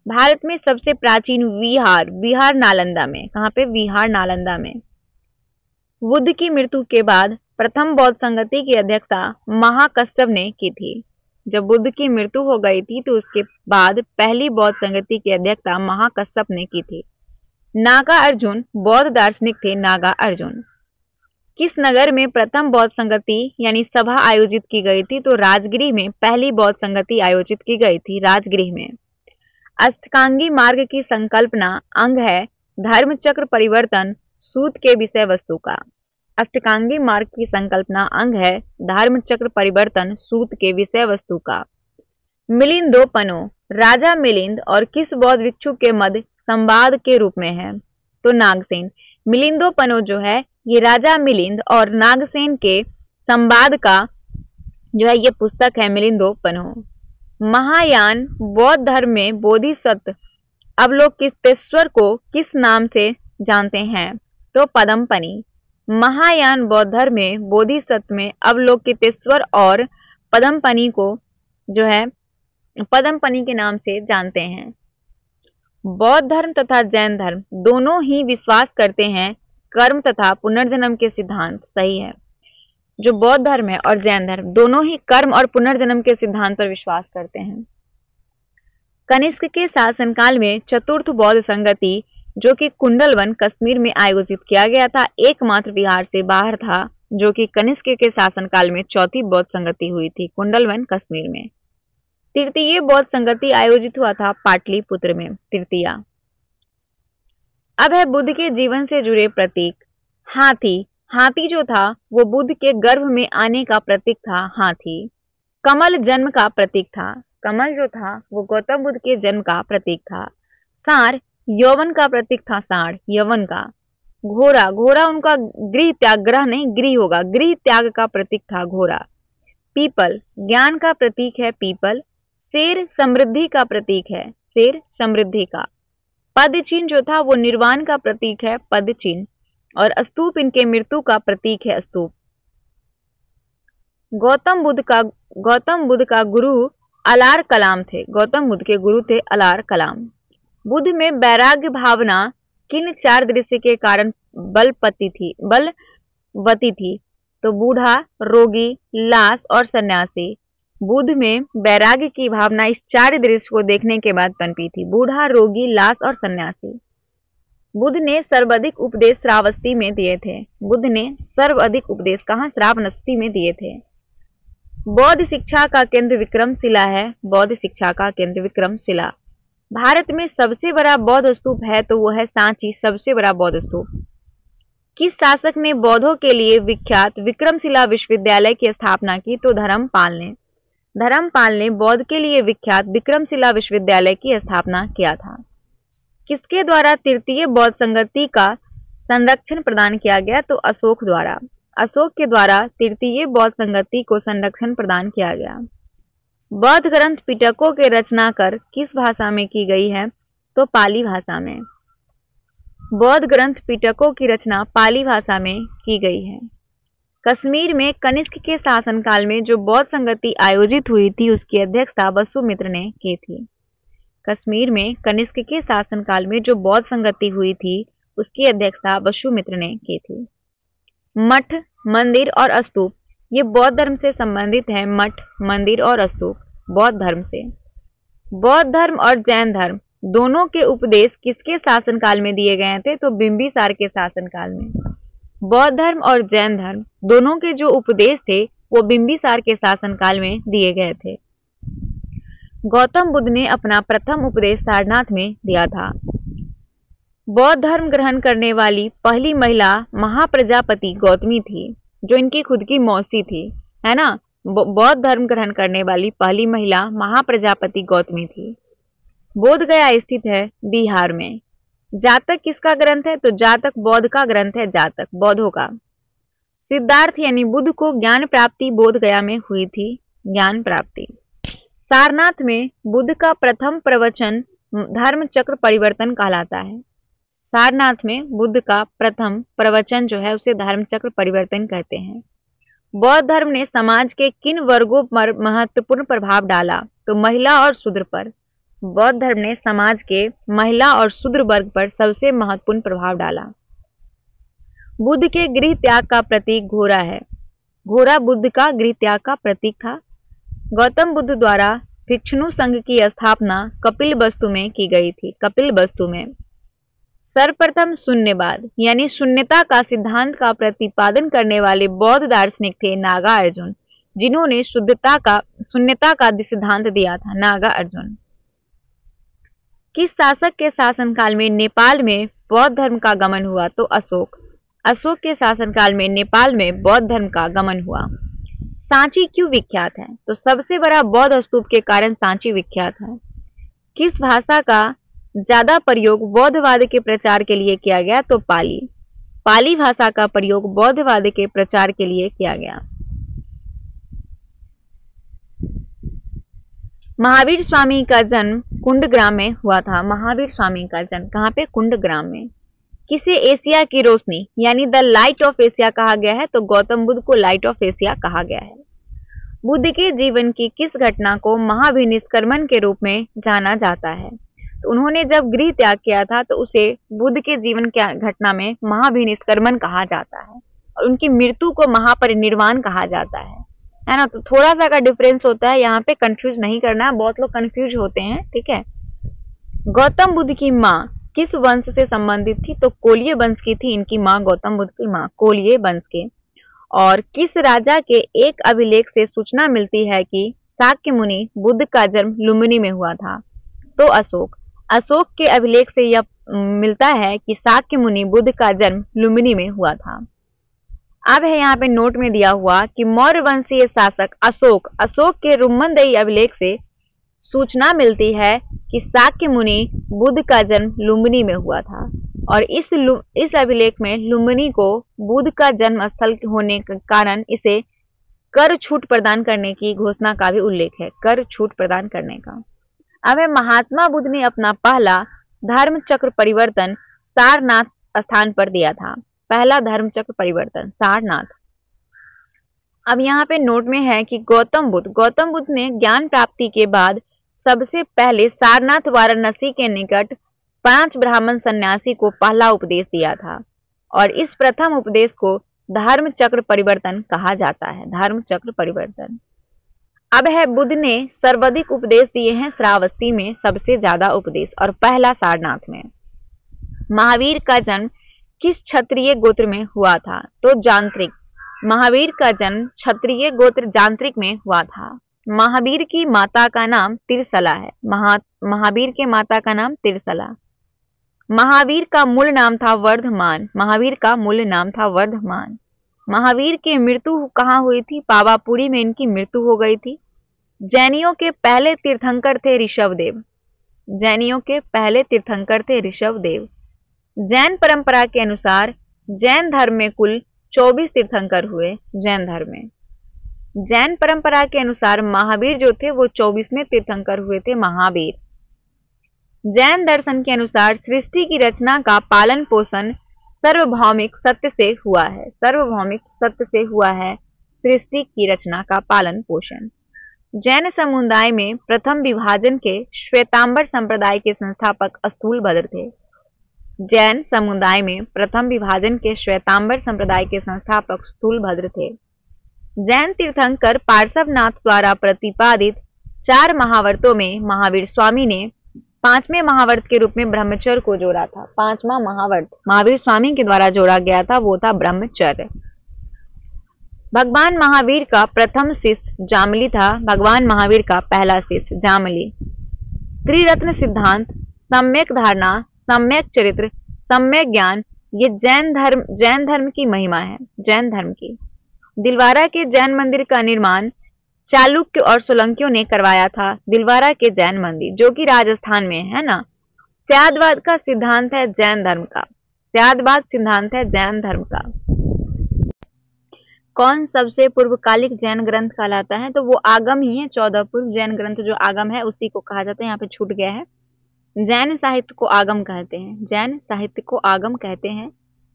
भारत में सबसे प्राचीन विहार, विहार नालंदा में। कहाँ पे? विहार नालंदा में। बुद्ध की मृत्यु के बाद प्रथम बौद्ध संगति की अध्यक्षता महाकश्यप ने की थी। जब बुद्ध की मृत्यु हो गई थी तो उसके बाद पहली बौद्ध संगति की अध्यक्षता महाकश्यप ने की थी। नागा अर्जुन बौद्ध दार्शनिक थे, नागा अर्जुन। किस नगर में प्रथम बौद्ध संगति यानी सभा आयोजित की गई थी? तो राजगृह में पहली बौद्ध संगति आयोजित की गई थी, राजगृह में। अष्टांगी मार्ग की संकल्पना अंग है धर्म चक्र परिवर्तन सूत के विषय वस्तु का। अष्टांगी मार्ग की संकल्पना अंग है धर्म चक्र परिवर्तन सूत के विषय वस्तु का। मिलिंदोपनो राजा मिलिंद और किस बौद्ध भिक्षु के मध्य संवाद के रूप में है? तो नागसेन। मिलिंदोपनो जो है ये राजा मिलिंद और नागसेन के संवाद का जो है ये पुस्तक है मिलिंदोपनो। महायान बौद्ध धर्म में बोधिसत्व अवलोकितेश्वर को किस नाम से जानते हैं? तो पदमपनी। महायान बौद्ध धर्म में बोधिसत्व में अवलोकितेश्वर और पदमपनी को जो है पदमपनी के नाम से जानते हैं। बौद्ध धर्म तथा जैन धर्म दोनों ही विश्वास करते हैं कर्म तथा पुनर्जन्म के सिद्धांत। सही है, जो बौद्ध धर्म है और जैन धर्म दोनों ही कर्म और पुनर्जन्म के सिद्धांत पर विश्वास करते हैं। कनिष्क के शासनकाल में चतुर्थ बौद्ध संगति जो कि कुंडलवन कश्मीर में आयोजित किया गया था, एकमात्र बिहार से बाहर था, जो कि कनिष्क के शासनकाल में चौथी बौद्ध संगति हुई थी कुंडलवन कश्मीर में। तृतीय बौद्ध संगति आयोजित हुआ था पाटलिपुत्र में। तृतीया। अब है बुद्ध के जीवन से जुड़े प्रतीक। हाथी। हाथी जो था वो बुद्ध के गर्भ में आने का प्रतीक था। हाथी। कमल जन्म का प्रतीक था। कमल जो था वो गौतम बुद्ध के जन्म का प्रतीक था। सांड यौवन का प्रतीक था। सांड यौवन का। घोड़ा। घोड़ा उनका गृह त्याग, ग्रह नहीं गृह होगा, गृह त्याग का प्रतीक था घोड़ा। पीपल ज्ञान का प्रतीक है। पीपल। शेर समृद्धि का प्रतीक है। शेर समृद्धि का। पद चिन्ह जो था वो निर्वाण का प्रतीक है। पद चिन्ह। और स्तूप इनके मृत्यु का प्रतीक है। स्तूप। गौतम बुद्ध का गुरु अलार कलाम थे। गौतम बुद्ध के गुरु थे अलार कलाम। बुद्ध में वैराग्य भावना किन 4 दृश्य के कारण बलवती थी? तो बूढ़ा, रोगी, लाश और सन्यासी। बुद्ध में वैराग्य की भावना इस 4 दृश्य को देखने के बाद पनपी थी। बूढ़ा, रोगी, लाश और सन्यासी। बुद्ध ने सर्वाधिक उपदेश श्रावस्ती में दिए थे। बुद्ध ने सर्वाधिक उपदेश कहाँ? श्रावस्ती में दिए थे। बौद्ध शिक्षा का केंद्र विक्रमशिला है। बौद्ध शिक्षा का केंद्र विक्रमशिला। भारत में सबसे बड़ा बौद्ध स्तूप है तो वो है सांची, सबसे बड़ा बौद्ध स्तूप। किस शासक ने बौद्धों के लिए विख्यात विक्रमशिला विश्वविद्यालय की स्थापना की? तो धर्मपाल ने। धर्मपाल ने बौद्ध के लिए विख्यात विक्रमशिला विश्वविद्यालय की स्थापना किया था। किसके द्वारा तृतीय बौद्ध संगति का संरक्षण प्रदान किया गया? तो अशोक द्वारा। अशोक के द्वारा तृतीय बौद्ध संगति को संरक्षण प्रदान किया गया। बौद्ध ग्रंथ पिटकों के रचनाकर किस भाषा में की गई है? तो पाली भाषा में। बौद्ध ग्रंथ पिटकों की रचना पाली भाषा में की गई है। कश्मीर में कनिष्क के शासनकाल में जो बौद्ध संगति आयोजित हुई थी उसकी अध्यक्षता वसुमित्र ने की थी। कश्मीर में कनिष्क के शासनकाल में जो बौद्ध संगति हुई थी उसकी अध्यक्षता वसुमित्र ने की थी। मठ, मंदिर और स्तूप ये बौद्ध धर्म से संबंधित है। मठ, मंदिर और स्तूप बौद्ध धर्म से। बौद्ध धर्म और जैन धर्म दोनों के उपदेश किसके शासनकाल में दिए गए थे? तो बिंबिसार के शासनकाल में। बौद्ध धर्म और जैन धर्म दोनों के जो उपदेश थे वो बिंबिसार के शासनकाल में दिए गए थे। गौतम बुद्ध ने अपना प्रथम उपदेश सारनाथ में दिया था। बौद्ध धर्म ग्रहण करने वाली पहली महिला महाप्रजापति गौतमी थी, जो इनकी खुद की मौसी थी, है ना। बौद्ध धर्म ग्रहण करने वाली पहली महिला महाप्रजापति गौतमी थी। बोध गया स्थित है बिहार में। जातक किसका ग्रंथ है? तो जातक बौद्ध का ग्रंथ है। जातक बौद्धों का। सिद्धार्थ यानी बुद्ध को ज्ञान प्राप्ति बोध गया में हुई थी। ज्ञान प्राप्ति। सारनाथ में बुद्ध का प्रथम प्रवचन धर्म चक्र परिवर्तन कहलाता है। सारनाथ में बुद्ध का प्रथम प्रवचन जो है उसे धर्म चक्र परिवर्तन कहते हैं। बौद्ध धर्म ने समाज के किन वर्गों पर महत्वपूर्ण प्रभाव डाला? तो महिला और शूद्र पर। बौद्ध धर्म ने समाज के महिला और शूद्र वर्ग पर सबसे महत्वपूर्ण प्रभाव डाला। बुद्ध के गृह त्याग का प्रतीक घोड़ा है। घोड़ा बुद्ध का गृह त्याग का प्रतीक था। गौतम बुद्ध द्वारा भिक्षु संघ की स्थापना कपिलवस्तु में की गई थी। कपिलवस्तु में। सर्वप्रथम शून्यवाद यानी शून्यता का सिद्धांत का प्रतिपादन करने वाले बौद्ध दार्शनिक थे नागार्जुन, जिन्होंने शून्यता का सिद्धांत दिया था। नागार्जुन। किस शासक के शासनकाल में नेपाल में बौद्ध धर्म का गमन हुआ? तो अशोक। अशोक के शासनकाल में नेपाल में बौद्ध धर्म का गमन हुआ। सांची क्यों विख्यात है? तो सबसे बड़ा बौद्ध स्तूप के कारण सांची विख्यात है। किस भाषा का ज्यादा प्रयोग बौद्धवाद के प्रचार के लिए किया गया? तो पाली। पाली भाषा का प्रयोग बौद्धवाद के प्रचार के लिए किया गया। महावीर स्वामी का जन्म कुंडग्राम में हुआ था। महावीर स्वामी का जन्म कहाँ पे? कुंडग्राम में। किसे एशिया की रोशनी यानी द लाइट ऑफ एशिया कहा गया है? तो गौतम बुद्ध को लाइट ऑफ एशिया कहा गया है। बुद्ध के जीवन की किस घटना को महाभिनिष्क्रमण के रूप में जाना जाता है? तो उन्होंने जब गृह त्याग किया था तो उसे बुद्ध के जीवन की घटना में महाभिनिष्क्रमण कहा जाता है और उनकी मृत्यु को महापरिनिर्वाण कहा जाता है ना। तो थोड़ा सा का डिफरेंस होता है, यहाँ पे कंफ्यूज नहीं करना है, बहुत लोग कंफ्यूज होते हैं, ठीक है। गौतम बुद्ध की माँ किस वंश से संबंधित थी? तो कोलिय वंश की थी इनकी माँ, गौतम बुद्ध की माँ कोलिय वंश के। और किस राजा के एक अभिलेख से सूचना मिलती है कि शाक्य मुनि बुद्ध का जन्म लुम्बिनी में हुआ था? तो अशोक। अशोक के अभिलेख से यह मिलता है कि शाक्य मुनि बुद्ध का जन्म लुम्बिनी में हुआ था। अब है यहाँ पे नोट में दिया हुआ कि मौर्य वंशीय शासक अशोक के रुम्मनदेही अभिलेख से सूचना मिलती है कि शाक्य मुनि बुद्ध का जन्म लुम्बिनी में हुआ था और इस अभिलेख में लुम्बिनी को बुद्ध का जन्म स्थल होने के कारण इसे कर छूट प्रदान करने की घोषणा का भी उल्लेख है, कर छूट प्रदान करने का। अब महात्मा बुद्ध ने अपना पहला धर्म चक्र परिवर्तन सारनाथ स्थान पर दिया था। पहला धर्म चक्र परिवर्तन सारनाथ। अब यहाँ पे नोट में है कि गौतम बुद्ध ने ज्ञान प्राप्ति के बाद सबसे पहले सारनाथ वाराणसी के निकट 5 ब्राह्मण सन्यासी को पहला उपदेश दिया था और इस प्रथम उपदेश को धर्म चक्र परिवर्तन कहा जाता है, धर्म चक्र परिवर्तन। अब है बुद्ध ने सर्वाधिक उपदेश दिए हैं श्रावस्ती में, सबसे ज्यादा उपदेश, और पहला सारनाथ में। महावीर का जन्म किस क्षत्रिय गोत्र में हुआ था? तो जांत्रिक। महावीर का जन्म क्षत्रिय गोत्र जांत्रिक में हुआ था। महावीर की माता का नाम तिरसला है। महावीर के माता का नाम तिरसला। महावीर का मूल नाम था वर्धमान। महावीर का मूल नाम था वर्धमान। महावीर की मृत्यु कहाँ हुई थी? पावापुरी में इनकी मृत्यु हो गई थी। जैनियों के पहले तीर्थंकर थे ऋषभदेव। जैनियों के पहले तीर्थंकर थे ऋषभदेव। जैन परंपरा के अनुसार जैन धर्म में कुल 24 तीर्थंकर हुए। जैन धर्म में, जैन परंपरा के अनुसार महावीर जो थे वो 24वें तीर्थंकर हुए थे, महावीर। जैन दर्शन के अनुसार सृष्टि की रचना का पालन पोषण सार्वभौमिक सत्य से हुआ है। सार्वभौमिक सत्य से हुआ है सृष्टि की रचना का पालन पोषण। जैन समुदाय में प्रथम विभाजन के श्वेतांबर संप्रदाय के संस्थापक स्थूलभद्र थे। जैन समुदाय में प्रथम विभाजन के श्वेतांबर संप्रदाय के संस्थापक स्थूलभद्र थे। जैन तीर्थंकर पार्श्वनाथ द्वारा प्रतिपादित 4 महावर्तों में महावीर स्वामी ने 5वें महावर्त के रूप में ब्रह्मचर्य को जोड़ा था। 5वां महावर्त महावीर स्वामी के द्वारा जोड़ा गया था, वो था ब्रह्मचर्य। भगवान महावीर का प्रथम शिष्य जामली था। भगवान महावीर का पहला शिष्य जामली। त्रिरत्न सिद्धांत, सम्यक धारणा, सम्यक चरित्र, सम्यक ज्ञान, ये जैन धर्म की महिमा है। जैन धर्म की। दिलवारा के जैन मंदिर का निर्माण चालुक्य और सोलंकियों ने करवाया था। दिलवारा के जैन मंदिर जो कि राजस्थान में है ना। त्यागवाद का सिद्धांत है जैन धर्म का। त्यागवाद सिद्धांत है जैन धर्म का। कौन सबसे पूर्वकालिक जैन ग्रंथ कहलाता है? तो वो आगम ही है। 14 पूर्व जैन ग्रंथ जो आगम है उसी को कहा जाता है। यहाँ पे छूट गया है। जैन साहित्य को आगम कहते हैं। जैन साहित्य को आगम कहते हैं।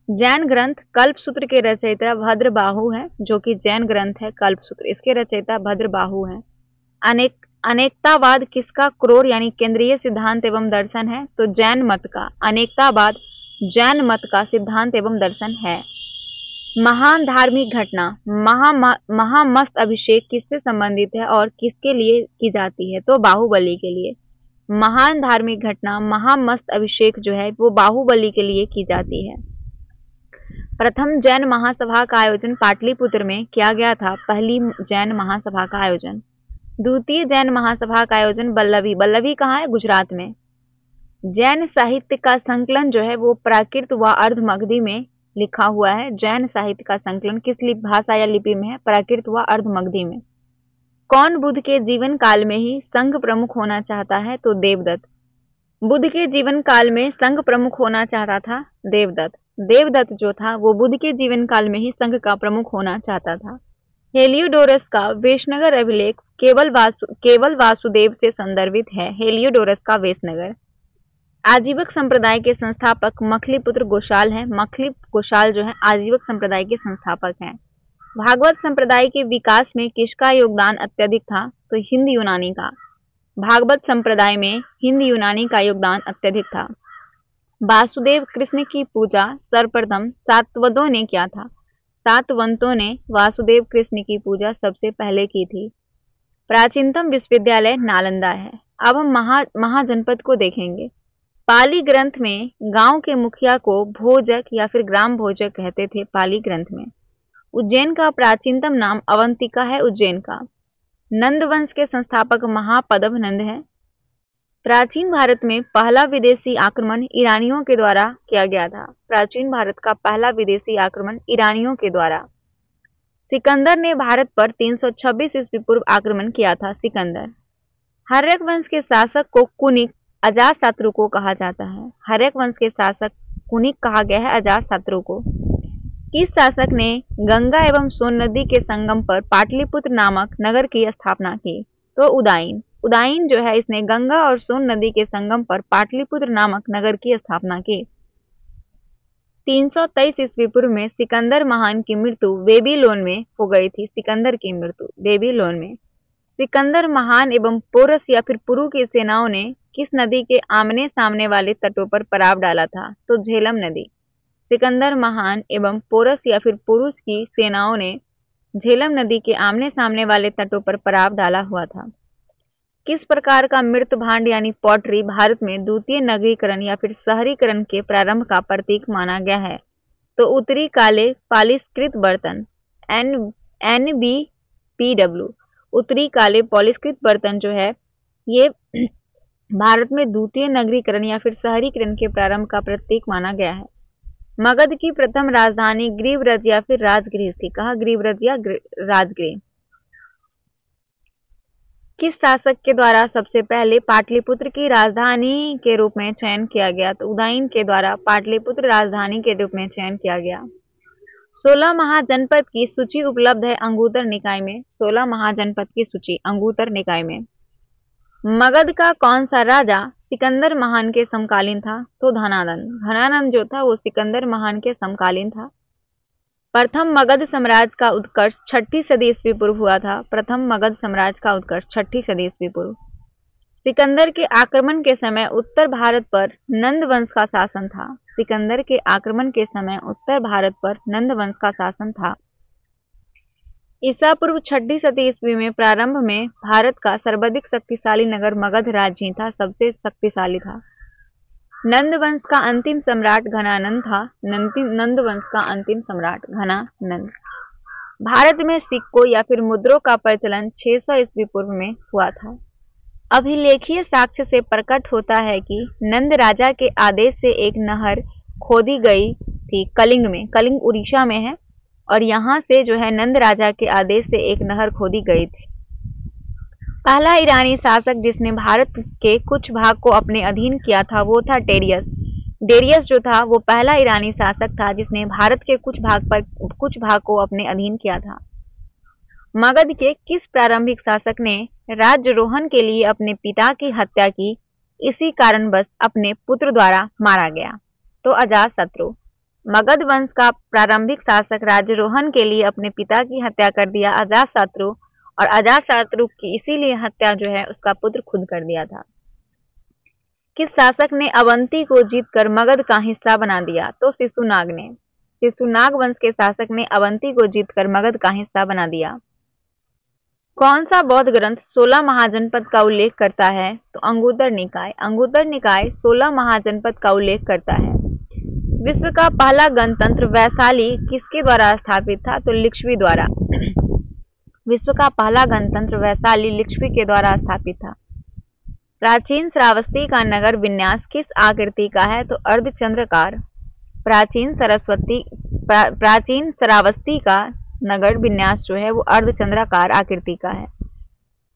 जैन ग्रंथ कल्पसूत्र के रचयिता भद्रबाहु है, जो कि जैन ग्रंथ है कल्पसूत्र, इसके रचयिता भद्रबाहु है। अनेकतावाद किसका क्रोर यानी केंद्रीय सिद्धांत एवं दर्शन है? तो जैन मत का। अनेकतावाद जैन मत का सिद्धांत एवं दर्शन है। महान धार्मिक घटना महामस्त अभिषेक किससे संबंधित है और किसके लिए की जाती है? तो बाहुबली के लिए। महान धार्मिक घटना महामस्त अभिषेक जो है वो बाहुबली के लिए की जाती है। प्रथम जैन महासभा का आयोजन पाटलिपुत्र में किया गया था। पहली जैन महासभा का आयोजन। द्वितीय जैन महासभा का आयोजन बल्लभी कहाँ है? गुजरात में। जैन साहित्य का संकलन जो है वो प्राकृत व अर्धमगधी में लिखा हुआ है। जैन साहित्य का संकलन किस भाषा या लिपि में है? प्राकृत व अर्धमगधी में। कौन बुद्ध के जीवन काल में ही संघ प्रमुख होना चाहता है? तो देवदत्त। बुद्ध के जीवन काल में संघ प्रमुख होना चाहता था देवदत्त। देवदत्त जो था वो बुद्ध के जीवन काल में ही संघ का प्रमुख होना चाहता था। हेलियोडोरस का वेशनगर अभिलेख केवल वासुदेव से संदर्भित है। हेलियोडोरस का वेशनगर। आजीवक संप्रदाय के संस्थापक मखलीपुत्र गोशाल हैं। मखली गोशाल जो है आजीवक संप्रदाय के संस्थापक हैं। भागवत संप्रदाय के विकास में किसका योगदान अत्यधिक था? तो हिंद यूनानी का। भागवत संप्रदाय में हिंद यूनानी का योगदान अत्यधिक था। वासुदेव कृष्ण की पूजा सर्वप्रथम सातवंतों ने किया था। सातवंतों ने वासुदेव कृष्ण की पूजा सबसे पहले की थी। प्राचीनतम विश्वविद्यालय नालंदा है। अब हम महाजनपद को देखेंगे। पाली ग्रंथ में गांव के मुखिया को भोजक या फिर ग्राम भोजक कहते थे। पाली ग्रंथ में उज्जैन का प्राचीनतम नाम अवंतिका है। उज्जैन का नंद वंश के संस्थापक महापद्म नंद है। प्राचीन भारत में पहला विदेशी आक्रमण ईरानियों के द्वारा किया गया था। प्राचीन भारत का पहला विदेशी आक्रमण ईरानियों के द्वारा। सिकंदर ने भारत पर 326 ईस्वी पूर्व आक्रमण किया था। सिकंदर। हर्यक वंश के शासक को कुनिक अजातशत्रु को कहा जाता है। हर्यक वंश के शासक कुनिक कहा गया है अजातशत्रु को। किस शासक ने गंगा एवं सोन नदी के संगम पर पाटलिपुत्र नामक नगर की स्थापना की? तो उदाइन। उदाइन जो है इसने गंगा और सोन नदी के संगम पर पाटलिपुत्र नामक नगर की स्थापना की। 323 ईस्वी पूर्व में सिकंदर महान की मृत्यु बेबीलोन में हो गई थी। सिकंदर की मृत्यु बेबीलोन में। सिकंदर महान एवं पोरस या फिर पुरु की सेनाओं ने किस नदी के आमने सामने वाले तटों पर पड़ाव डाला था? तो झेलम नदी। सिकंदर महान एवं पोरस या फिर पुरुष की सेनाओं ने झेलम नदी के आमने सामने वाले तटों पर पड़ाव डाला हुआ था। किस प्रकार का मृत भांड यानी पॉटरी भारत में द्वितीय नगरीकरण या फिर शहरीकरण के प्रारंभ का प्रतीक माना गया है? तो उत्तरी काले पॉलिशकृत बर्तन। NBPW। उत्तरी काले पॉलिशकृत बर्तन जो है ये भारत में द्वितीय नगरीकरण या फिर शहरीकरण के प्रारंभ का प्रतीक माना गया है। मगध की प्रथम राजधानी ग्रीवरज या फिर राजगृह थी। कहा? ग्रीवरज या राजगृह। किस शासक के द्वारा सबसे पहले पाटलिपुत्र की राजधानी के रूप में चयन किया गया? तो उदयन के द्वारा पाटलिपुत्र राजधानी के रूप में चयन किया गया। 16 महाजनपद की सूची उपलब्ध है अंगुत्तर निकाय में। 16 महाजनपद की सूची अंगुत्तर निकाय में। मगध का कौन सा राजा सिकंदर महान के समकालीन था? तो धनानंद। धनानंद जो था वो सिकंदर महान के समकालीन था। प्रथम मगध साम्राज्य का उत्कर्ष 6ठी सदी ईस्वी पूर्व हुआ था। प्रथम मगध साम्राज्य का उत्कर्ष 6ठी सदी ईस्वी पूर्व। सिकंदर के आक्रमण के समय उत्तर भारत पर नंद वंश का शासन था। सिकंदर के आक्रमण के समय उत्तर भारत पर नंद वंश का शासन था। ईसा पूर्व 6ठी सदी ईस्वी में प्रारंभ में भारत का सर्वाधिक शक्तिशाली नगर मगध राज्य था। सबसे शक्तिशाली था। नंद वंश का अंतिम सम्राट घनानंद था। नंद वंश का अंतिम सम्राट घनानंद। भारत में सिक्कों या फिर मुद्रों का प्रचलन 600 ईस्वी पूर्व में हुआ था। अभिलेखीय साक्ष्य से प्रकट होता है कि नंद राजा के आदेश से एक नहर खोदी गई थी कलिंग में। कलिंग उड़ीसा में है और यहाँ से जो है नंद राजा के आदेश से एक नहर खोदी गई थी। पहला ईरानी शासक जिसने भारत के कुछ भाग को अपने अधीन किया था वो था डेरियस। डेरियस जो था वो पहला ईरानी शासक था जिसने भारत के कुछ भाग को अपने अधीन किया था। मगध के किस प्रारंभिक शासक ने राज्यारोहण के लिए अपने पिता की हत्या की? इसी कारणवश अपने पुत्र द्वारा मारा गया। तो अजातशत्रु। मगध वंश का प्रारंभिक शासक राज्यारोहण के लिए अपने पिता की हत्या कर दिया अजातशत्रु, और अजातशत्रु की इसीलिए हत्या जो है उसका पुत्र खुद कर दिया था। किस शासक ने अवंती को जीतकर मगध का हिस्सा बना दिया? तो शिशुनाग ने। शिशुनाग वंश के शासक ने अवंती को जीतकर मगध का हिस्सा बना दिया। कौन सा बौद्ध ग्रंथ 16 महाजनपद का उल्लेख करता है? तो अंगुत्तर निकाय। अंगुत्तर निकाय 16 महाजनपद का उल्लेख करता है। विश्व का पहला गणतंत्र वैशाली किसके द्वारा स्थापित था? तो लिच्छवी द्वारा। विश्व का पहला गणतंत्र वैशाली लिच्छवी के द्वारा स्थापित था। प्राचीन श्रावस्ती का नगर विन्यास किस आकृति का है? तो अर्धचंद्राकार। प्राचीन श्रावस्ती का नगर विन्यास जो है वो अर्धचंद्राकार आकृति का है।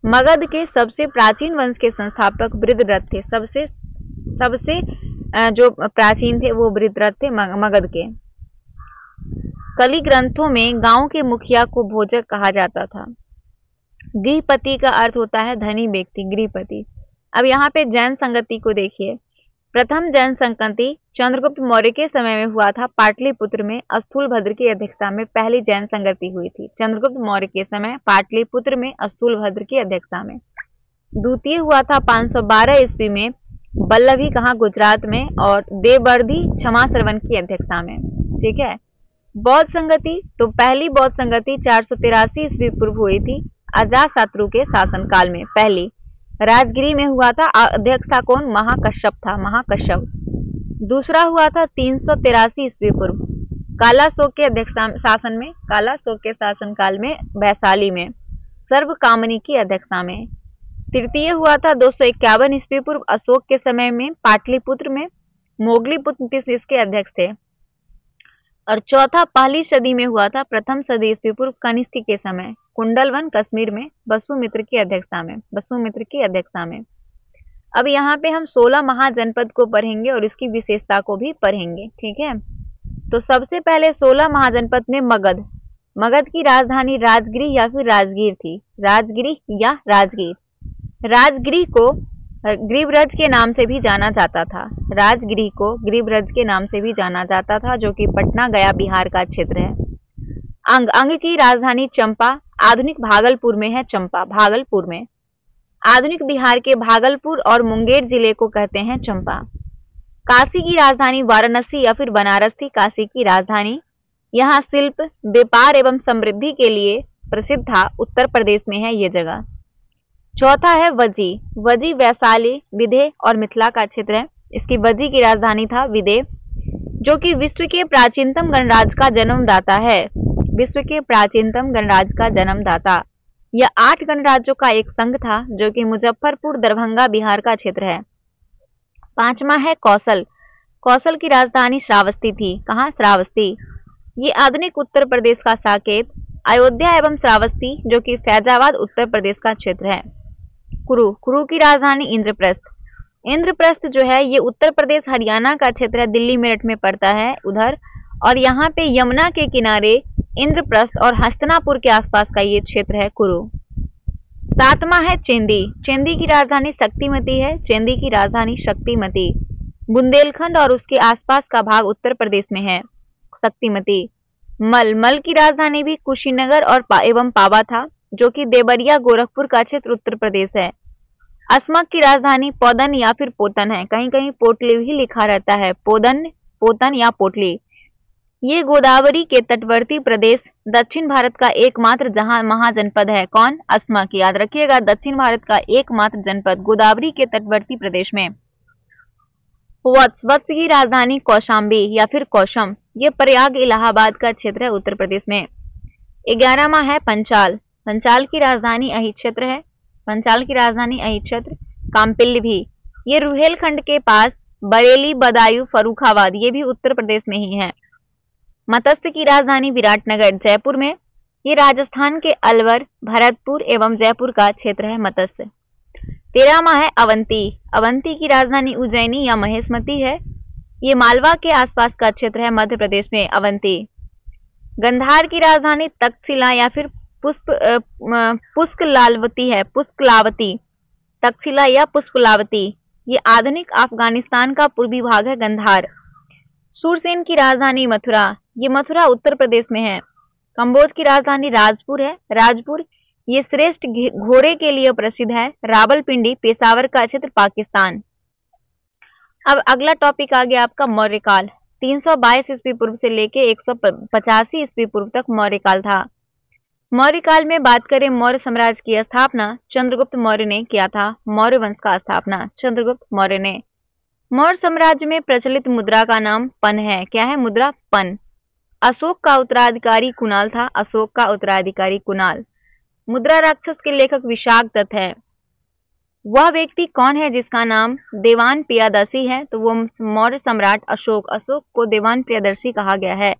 मगध के सबसे प्राचीन वंश के संस्थापक वृद्धरथ थे। सबसे जो प्राचीन थे वो वृत्रथ थे मगध के। कली ग्रंथों में गांव के मुखिया को भोजक कहा जाता था। गृहपति का अर्थ होता है धनी व्यक्ति, गृहपति। अब यहाँ पे जैन संगति को देखिए। प्रथम जैन संगति चंद्रगुप्त मौर्य के समय में हुआ था। पाटलिपुत्र में स्थूलभद्र की अध्यक्षता में पहली जैन संगति हुई थी। चंद्रगुप्त मौर्य के समय पाटलिपुत्र में स्थूलभद्र की अध्यक्षता में। द्वितीय हुआ था 512 ईस्वी में बल्लभी कहाँ, गुजरात में, और देववर्धी क्षमा श्रवण की अध्यक्षता में। ठीक है। बौद्ध संगति, तो पहली बौद्ध संगति 483 ईस्वी पूर्व हुई थी अजातशत्रु के शासनकाल में। पहली राजगिरी में हुआ था। अध्यक्ष था कौन? महाकश्यप था, महाकश्यप। दूसरा हुआ था 383 ईस्वी पूर्व कालाशोक के अध्यक्षता शासन में, कालाशोक के शासनकाल में वैशाली में सर्वकामनी की अध्यक्षता में। तृतीय हुआ था 251 ईस्वी पूर्व अशोक के समय में पाटलिपुत्र में, मोगलीपुत्र इसके अध्यक्ष थे। और चौथा पहली सदी में हुआ था, प्रथम सदी ईस्वी पूर्व कनिष्क के समय, कुंडलवन कश्मीर में वसुमित्र की अध्यक्षता में, वसुमित्र की अध्यक्षता में। अब यहाँ पे हम 16 महाजनपद को पढ़ेंगे और इसकी विशेषता को भी पढ़ेंगे। ठीक है। तो सबसे पहले 16 महाजनपद में मगध। मगध की राजधानी राजगिरी या फिर राजगीर थी। राजगिरी या राजगीर। राजगिरी को गिरिब्रज के नाम से भी जाना जाता था। राजगिरी को गिरिब्रज के नाम से भी जाना जाता था, जो कि पटना गया बिहार का क्षेत्र है। अंग की राजधानी चंपा, आधुनिक भागलपुर में है। चंपा भागलपुर में। आधुनिक बिहार के भागलपुर और मुंगेर जिले को कहते हैं चंपा। काशी की राजधानी वाराणसी या फिर बनारस थी। काशी की राजधानी। यहाँ शिल्प, व्यापार एवं समृद्धि के लिए प्रसिद्ध था। उत्तर प्रदेश में है ये जगह। चौथा है वजी। वजी वैशाली, विदेह और मिथिला का क्षेत्र है। इसकी वजी की राजधानी था विदेह, जो कि विश्व के प्राचीनतम गणराज्य का जन्मदाता है। विश्व के प्राचीनतम गणराज्य का जन्मदाता। यह 8 गणराज्यों का एक संघ था, जो कि मुजफ्फरपुर, दरभंगा, बिहार का क्षेत्र है। पांचवा है कौशल। कौशल की राजधानी श्रावस्ती थी। कहाँ? श्रावस्ती। ये आधुनिक उत्तर प्रदेश का साकेत, अयोध्या एवं श्रावस्ती, जो कि फैजाबाद उत्तर प्रदेश का क्षेत्र है। कुरु। कुरु की राजधानी इंद्रप्रस्थ। इंद्रप्रस्थ जो है ये उत्तर प्रदेश हरियाणा का क्षेत्र है। दिल्ली मेरठ में पड़ता है उधर। और यहाँ पे यमुना के किनारे इंद्रप्रस्थ और हस्तिनापुर के आसपास का ये क्षेत्र है कुरु। सातवां है चेंदी। चेंदी की राजधानी शक्तिमती है। चेंदी की राजधानी शक्तिमती। बुंदेलखंड और उसके आसपास का भाग उत्तर प्रदेश में है। शक्तिमती। मल। मल की राजधानी भी कुशीनगर और एवं पावा था, जो कि देवरिया गोरखपुर का क्षेत्र उत्तर प्रदेश है। अस्मक की राजधानी पोदन या फिर पोतन है। कहीं कहीं पोटली भी लिखा रहता है। पोदन, पोतन या पोटली। ये गोदावरी के तटवर्ती प्रदेश, दक्षिण भारत का एकमात्र जहां महाजनपद है। कौन? अस्मक। याद रखिएगा, दक्षिण भारत का एकमात्र जनपद गोदावरी के तटवर्ती प्रदेश में। वत्स। वत्स की राजधानी कौशाम्बी या फिर कौशम। ये प्रयाग इलाहाबाद का क्षेत्र है उत्तर प्रदेश में। 11वां है पंचाल। पंचाल की राजधानी अहि क्षेत्र है। पंचाल की राजधानी अहि क्षेत्र। काम्पिल्य भी। ये रुहेलखंड के पास बरेली, बदायूं, फर्रुखाबाद, ये भी उत्तर प्रदेश में ही है। मत्स्य की राजधानी विराटनगर, जयपुर में। ये राजस्थान के अलवर, भरतपुर एवं जयपुर का क्षेत्र है मत्स्य। 13वां है अवंती। अवंती की राजधानी उज्जैनी या महेशमती है। ये मालवा के आसपास का क्षेत्र है मध्य प्रदेश में अवंती। गंधार की राजधानी तक्षशिला या फिर पुष्कलावती है। पुष्कलावती। तक्षशिला या पुष्कलावती। ये आधुनिक अफगानिस्तान का पूर्वी भाग है गंधार। सूरसेन की राजधानी मथुरा। ये मथुरा उत्तर प्रदेश में है। कंबोज की राजधानी राजपुर है। राजपुर। ये श्रेष्ठ घोड़े के लिए प्रसिद्ध है। रावलपिंडी, पेशावर का क्षेत्र, पाकिस्तान। अब अगला टॉपिक आ गया आपका मौर्यकाल। 322 ईस्वी पूर्व से लेके 185 ईस्वी पूर्व तक मौर्यकाल था। मौर्यकाल में बात करें, मौर्य साम्राज्य की स्थापना चंद्रगुप्त मौर्य ने किया था। मौर्य वंश का स्थापना चंद्रगुप्त मौर्य ने। मौर्य साम्राज्य में प्रचलित मुद्रा का नाम पन है। क्या है? मुद्रा पन। अशोक का उत्तराधिकारी कुणाल था। अशोक का उत्तराधिकारी कुणाल। मुद्रा राक्षस के लेखक विशाखदत्त है। वह व्यक्ति कौन है जिसका नाम देवान प्रियदर्शी है? तो वो मौर्य सम्राट अशोक। अशोक को देवान प्रियदर्शी कहा गया है।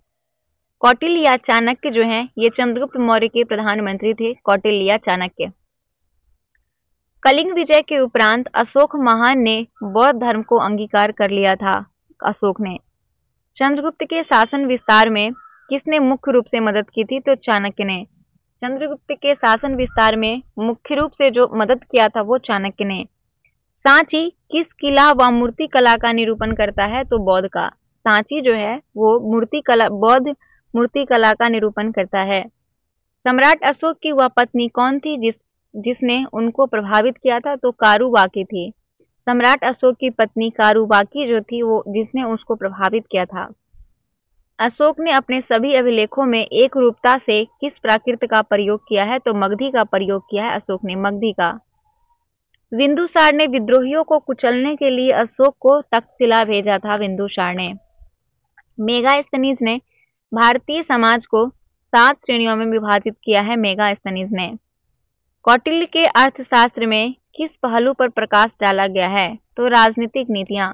कौटिल्य या चाणक्य जो हैं ये चंद्रगुप्त मौर्य के प्रधानमंत्री थे। कौटिल्य या चाणक्य। कलिंग विजय के उपरांत अशोक महान ने बौद्ध धर्म को अंगीकार कर लिया था। अशोक ने चंद्रगुप्त के शासन विस्तार में किसने मुख्य रूप से मदद की थी? तो चाणक्य ने। चंद्रगुप्त के शासन विस्तार में मुख्य रूप से जो मदद किया था वो चाणक्य ने। सांची किस किला व मूर्ति कला का निरूपण करता है? तो बौद्ध का। सांची जो है वो बौद्ध मूर्ति कला का निरूपण करता है। सम्राट अशोक की वह पत्नी कौन थी जिसने उनको प्रभावित किया था? तो कारुबाकी थी। सम्राट अशोक की पत्नी कारुबाकी जो थी वो जिसने उसको प्रभावित किया था। अशोक ने अपने सभी अभिलेखों में एक रूपता से किस प्राकृत का प्रयोग किया है? तो मगधी का प्रयोग किया है अशोक ने, मगधी का। बिंदुसार ने विद्रोहियों को कुचलने के लिए अशोक को तक्षशिला भेजा था। बिंदुसार ने। मेगास्थनीज ने भारतीय समाज को 7 श्रेणियों में विभाजित किया है। मेगास्थनीज ने। कौटिल्य के अर्थशास्त्र में किस पहलू पर प्रकाश डाला गया है? तो राजनीतिक नीतियां।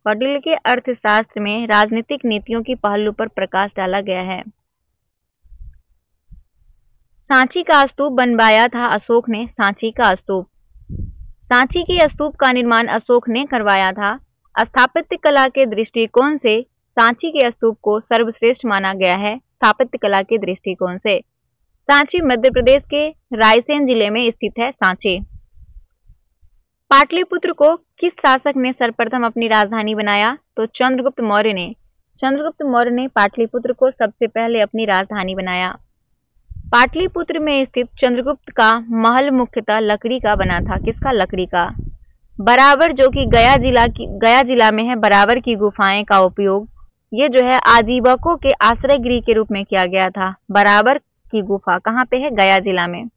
कौटिल्य के अर्थशास्त्र में राजनीतिक नीतियों की पहलू पर प्रकाश डाला गया है। सांची का स्तूप बनवाया था अशोक ने। सांची का स्तूप। सांची के स्तूप का निर्माण अशोक ने करवाया था। स्थापत्य कला के दृष्टिकोण से सांची के स्तूप को सर्वश्रेष्ठ माना गया है। स्थापत्य कला के दृष्टिकोण से। सांची मध्य प्रदेश के रायसेन जिले में स्थित है। सांची। पाटलिपुत्र को किस शासक ने सर्वप्रथम अपनी राजधानी बनाया? तो चंद्रगुप्त मौर्य ने। चंद्रगुप्त मौर्य ने पाटलिपुत्र को सबसे पहले अपनी राजधानी बनाया। पाटलिपुत्र में स्थित चंद्रगुप्त का महल मुख्यतः लकड़ी का बना था। किसका? लकड़ी का। बराबर जो कि गया जिला में है, बराबर की गुफाएं का उपयोग ये जो है आजीवकों के आश्रय गृह के रूप में किया गया था। बराबर की गुफा कहाँ पे है? गया जिला में।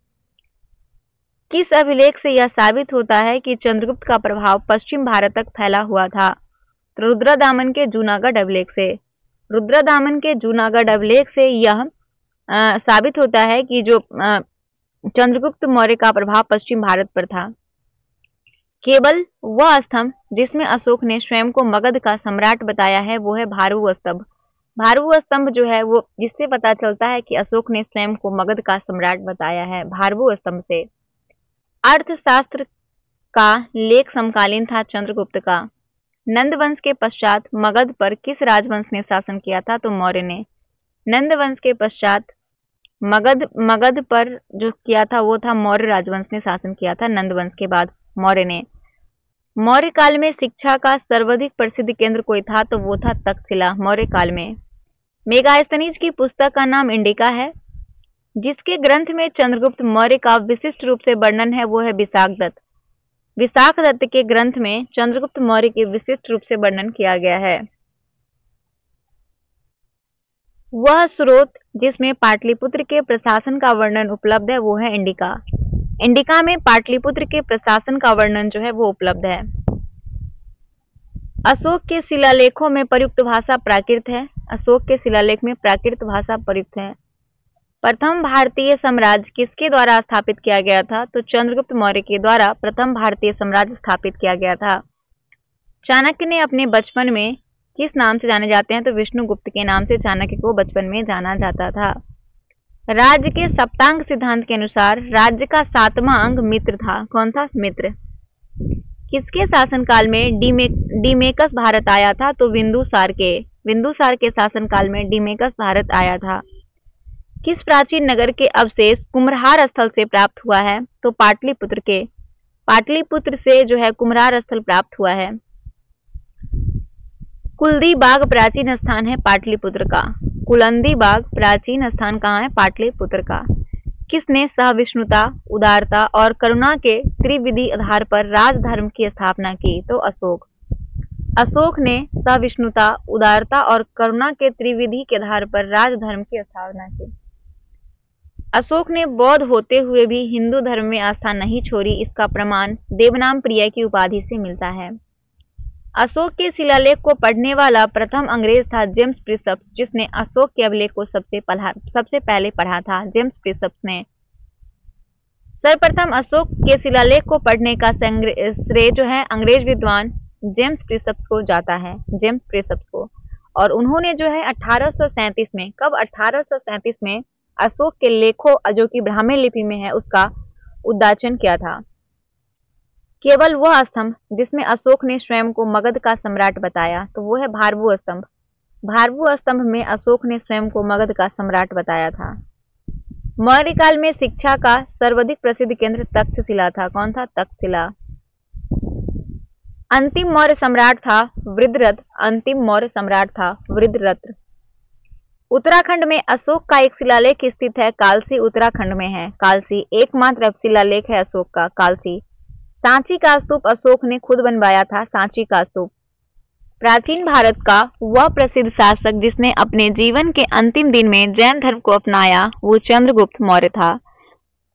किस अभिलेख से यह साबित होता है कि चंद्रगुप्त का प्रभाव पश्चिम भारत तक फैला हुआ था? रुद्रदामन के जूनागढ़ अभिलेख से। रुद्रदामन के जूनागढ़ अभिलेख से यह साबित होता है कि जो चंद्रगुप्त मौर्य का प्रभाव पश्चिम भारत पर था। केवल वह स्तंभ जिसमें अशोक ने स्वयं को मगध का सम्राट बताया है वो है भारहु स्तंभ। भारहु स्तंभ जो है वो जिससे पता चलता है कि अशोक ने स्वयं को मगध का सम्राट बताया है, भारहु स्तंभ से। अर्थशास्त्र का लेख समकालीन था चंद्रगुप्त का। नंद वंश के पश्चात मगध पर किस राजवंश ने शासन किया था? तो मौर्य ने। नंद वंश के पश्चात मगध पर जो किया था वो था मौर्य राजवंश ने शासन किया था। नंद वंश के बाद मौर्य ने। मौर्य काल में शिक्षा का सर्वाधिक प्रसिद्ध केंद्र कोई था? तो वो था तक्षशिला। मौर्य काल में। मेगास्थनीज की पुस्तक का नाम इंडिका है। जिसके ग्रंथ में चंद्रगुप्त मौर्य का विशिष्ट रूप से वर्णन है वो है विशाखदत्त। विशाखदत्त के ग्रंथ में चंद्रगुप्त मौर्य के विशिष्ट रूप से वर्णन किया गया है। वह स्रोत जिसमें पाटलिपुत्र के प्रशासन का वर्णन उपलब्ध है वो है इंडिका। इंडिका में पाटलिपुत्र के प्रशासन का वर्णन जो है वो उपलब्ध है। अशोक के शिलालेखों में प्रयुक्त भाषा प्राकृत है। अशोक के शिलालेख में प्राकृत भाषा प्रयुक्त है। प्रथम भारतीय साम्राज्य किसके द्वारा स्थापित किया गया था? तो चंद्रगुप्त मौर्य के द्वारा प्रथम भारतीय साम्राज्य स्थापित किया गया था। चाणक्य ने अपने बचपन में किस नाम से जाने जाते हैं? तो विष्णुगुप्त के नाम से चाणक्य को बचपन में जाना जाता था। राज्य के सप्तांग सिद्धांत के अनुसार राज्य का 7वां अंग मित्र था। कौन था? मित्र। किसके शासनकाल में डिमेकस भारत आया था? तो बिंदुसार के शासनकाल में डिमेकस भारत आया था। किस प्राचीन नगर के अवशेष कुम्हरार स्थल से प्राप्त हुआ है? तो पाटलिपुत्र से जो है कुम्हरार स्थल प्राप्त हुआ है। कुलंदी बाग प्राचीन स्थान है पाटलिपुत्र का। कुलंदी बाग प्राचीन स्थान कहाँ है? पाटलिपुत्र का। किसने सहिष्णुता, उदारता और करुणा के त्रिविधि आधार पर राजधर्म की स्थापना की? तो अशोक ने सहिष्णुता, उदारता और करुणा के त्रिविधि के आधार पर राजधर्म की स्थापना की। अशोक ने बौद्ध होते हुए भी हिंदू धर्म में आस्था नहीं छोड़ी। इसका प्रमाण देवनाम प्रिय की उपाधि से मिलता है। अशोक के शिलालेख को पढ़ने वाला प्रथम अंग्रेज था जेम्स प्रिसप्स, जिसने अशोक के अभिलेख को सबसे पहले पढ़ा था। जेम्स प्रिसप्स ने। सर्वप्रथम अशोक के शिलालेख को पढ़ने का श्रेय जो है अंग्रेज विद्वान जेम्स प्रिसप्स को जाता है। जेम्स प्रिसप्स को। और उन्होंने जो है 1837 में, कब? 1837 में अशोक के लेखों जो कि ब्राह्मी लिपि में है उसका उद्वाचन किया था। केवल वह स्तंभ जिसमें अशोक ने स्वयं को मगध का सम्राट बताया तो वो है भारवु स्तंभ। भारवु स्तंभ में अशोक ने स्वयं को मगध का सम्राट बताया था। मौर्य काल में शिक्षा का सर्वाधिक प्रसिद्ध केंद्र तक्षशिला था। कौन था? तक्षशिला। अंतिम मौर्य सम्राट था वृद्धरथ। अंतिम मौर्य सम्राट था वृद्धरथ। उत्तराखंड में अशोक का एक शिलालेख स्थित है। कालसी उत्तराखंड में है। कालसी एकमात्र शिलालेख है अशोक का, कालसी। सांची का स्तूप अशोक ने खुद बनवाया था। सांची का स्तूप। प्राचीन भारत का वह प्रसिद्ध शासक जिसने अपने जीवन के अंतिम दिन में जैन धर्म को अपनाया वो चंद्रगुप्त मौर्य था।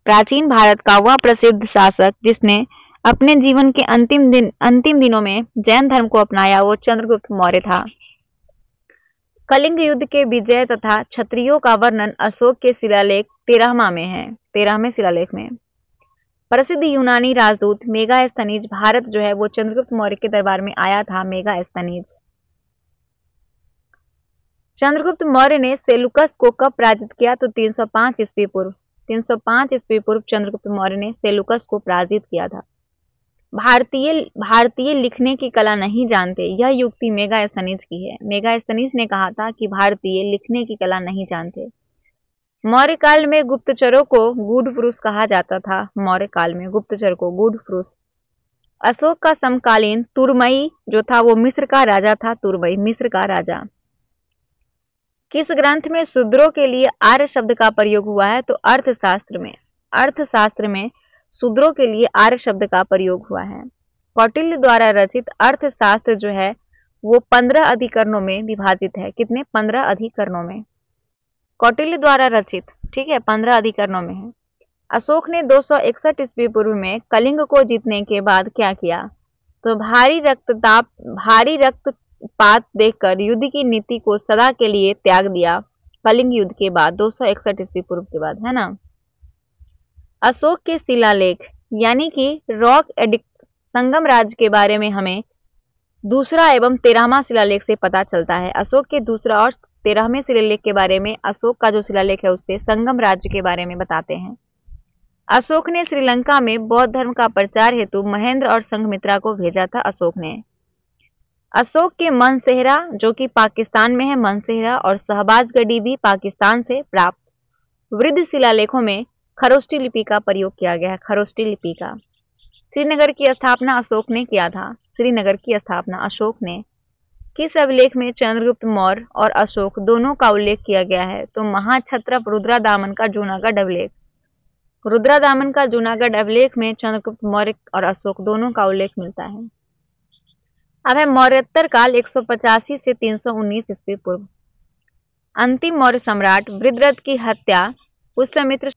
प्राचीन भारत का वह प्रसिद्ध शासक जिसने अपने जीवन के अंतिम दिनों में जैन धर्म को अपनाया वो चंद्रगुप्त मौर्य था। कलिंग युद्ध के विजय तथा क्षत्रियों का वर्णन अशोक के शिलालेख 13वां में है। 13वें शिलालेख में प्रसिद्ध यूनानी राजदूत मेगास्थनीज भारत जो है वो चंद्रगुप्त मौर्य के दरबार में आया था। मेगास्थनीज। चंद्रगुप्त मौर्य ने सेलुकस को कब पराजित किया? तो 305 ईस्वी पूर्व। 305 ईस्वी पूर्व चंद्रगुप्त मौर्य ने सेलुकस को पराजित किया था। भारतीय लिखने की कला नहीं जानते, यह युक्ति मेगास्थनीज की है। मेगास्थनीज ने कहा था कि भारतीय लिखने की कला नहीं जानते। मौर्य काल में गुप्तचरों को गूढ़ पुरुष कहा जाता था। मौर्य काल में गुप्तचर को गूढ़ पुरुष। अशोक का समकालीन तुरमई जो था वो मिस्र का राजा था। तुरमई मिस्र का राजा। किस ग्रंथ में शूद्रों के लिए आर्य शब्द का प्रयोग हुआ है? तो अर्थशास्त्र में। अर्थशास्त्र में शूद्रों के लिए आर्य शब्द का प्रयोग हुआ है। कौटिल्य द्वारा रचित अर्थशास्त्र जो है वो 15 अधिकरणों में विभाजित है। कितने? 15 अधिकरणों में कौटिल्य द्वारा रचित, ठीक है, 15 अधिकरणों में है। अशोक ने 261 ईस्वी पूर्व में कलिंग को जीतने के बाद क्या किया? तो भारी रक्तपात देखकर युद्ध की नीति को सदा के लिए त्याग दिया। कलिंग युद्ध के बाद 261 ईस्वी पूर्व के बाद, है ना। अशोक के शिलालेख यानी कि रॉक एडिक्ट संगम राज्य के बारे में हमें दूसरा एवं 13वां शिलालेख से पता चलता है। अशोक के दूसरा और 13वें शिलालेख के बारे में अशोक का जो शिलालेख है उससे संगम राज्य के बारे में बताते हैं। अशोक ने श्रीलंका में बौद्ध धर्म का प्रचार हेतु महेंद्र और संघमित्रा को भेजा था। अशोक ने अशोक के मनसेहरा जो कि पाकिस्तान में है, मनसेहरा और शहबाजगढ़ी भी पाकिस्तान से प्राप्त वृद्ध शिलालेखों में खरोष्टी लिपि का प्रयोग किया गया है। खरोष्टी लिपि का। श्रीनगर की स्थापना अशोक ने किया था। श्रीनगर की स्थापना अशोक ने। किस अभिलेख में चंद्रगुप्त मौर्य और अशोक दोनों का उल्लेख किया गया है? तो महाक्षत्रप रुद्रादामन का जूनागढ़ अभिलेख। रुद्रादामन का जूनागढ़ अभिलेख में चंद्रगुप्त मौर्य और अशोक दोनों का उल्लेख मिलता है। अब है मौर्योत्तर काल 185 से 319 ईस्वी पूर्व। अंतिम मौर्य सम्राट वृद्धरथ की हत्या पुष्यमित्र।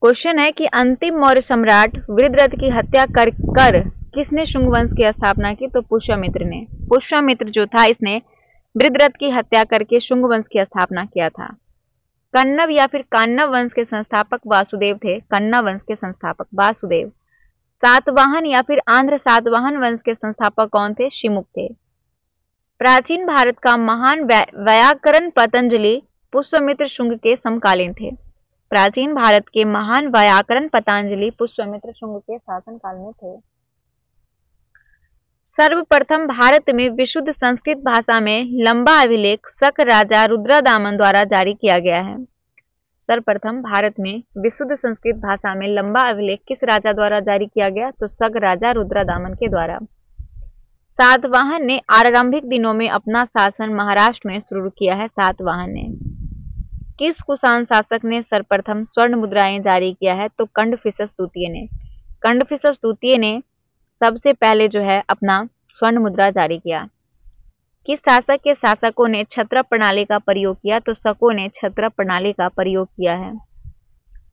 क्वेश्चन है कि अंतिम मौर्य सम्राट वृद्धरथ की हत्या कर किसने शुंग वंश की स्थापना की? तो पुष्यमित्र ने। पुष्यमित्र जो था इसने वृद्धरथ की हत्या करके शुंग वंश की स्थापना किया था। कन्नव या फिर कान्नव वंश के संस्थापक वासुदेव थे। कन्नव वंश के संस्थापक वासुदेव। सातवाहन या फिर आंध्र सातवाहन वंश के संस्थापक कौन थे? शिमुक थे। प्राचीन भारत का महान व्याकरण पतंजलि पुष्यमित्र शुंग के समकालीन थे। प्राचीन भारत के महान व्याकरण पतंजलि पुष्यमित्र शुंग के शासनकाल में थे। सर्वप्रथम भारत में विशुद्ध संस्कृत भाषा में लंबा अभिलेख शक राजा रुद्रदामन द्वारा जारी किया गया है। सर्वप्रथम भारत में विशुद्ध संस्कृत भाषा में लंबा अभिलेख किस राजा द्वारा जारी किया गया? तो शक राजा रुद्रदामन के द्वारा। सातवाहन ने आरंभिक दिनों में अपना शासन महाराष्ट्र में शुरू किया है। सातवाहन ने। किस कुषाण शासक ने सर्वप्रथम स्वर्ण मुद्राएं जारी किया है? तो कंडफिसस द्वितीय ने। कंडफिसस द्वितीय ने सबसे पहले जो है अपना स्वर्ण मुद्रा जारी किया। किस शासक के शासकों ने छत्र प्रणाली का प्रयोग किया? तो शकों ने छत्र प्रणाली का प्रयोग किया है।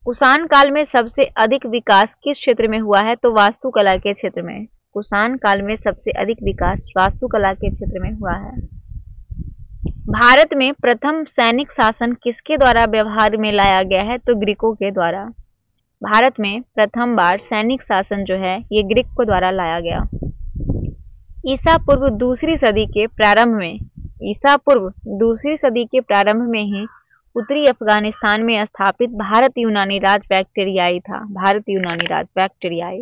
कुषाण काल में सबसे अधिक विकास किस क्षेत्र में हुआ है? तो वास्तुकला के क्षेत्र में। कुषाण काल में सबसे अधिक विकास वास्तुकला के क्षेत्र में हुआ है। भारत में प्रथम सैनिक शासन किसके द्वारा व्यवहार में लाया गया है? तो ग्रीकों के द्वारा। भारत में प्रथम बार सैनिक शासन जो है ये ग्रीक को द्वारा लाया गया। ईसा पूर्व दूसरी सदी के प्रारंभ में ही उत्तरी अफगानिस्तान में स्थापित भारत यूनानी राज बैक्टीरियाई था। भारत यूनानी राज बैक्टीरियाई।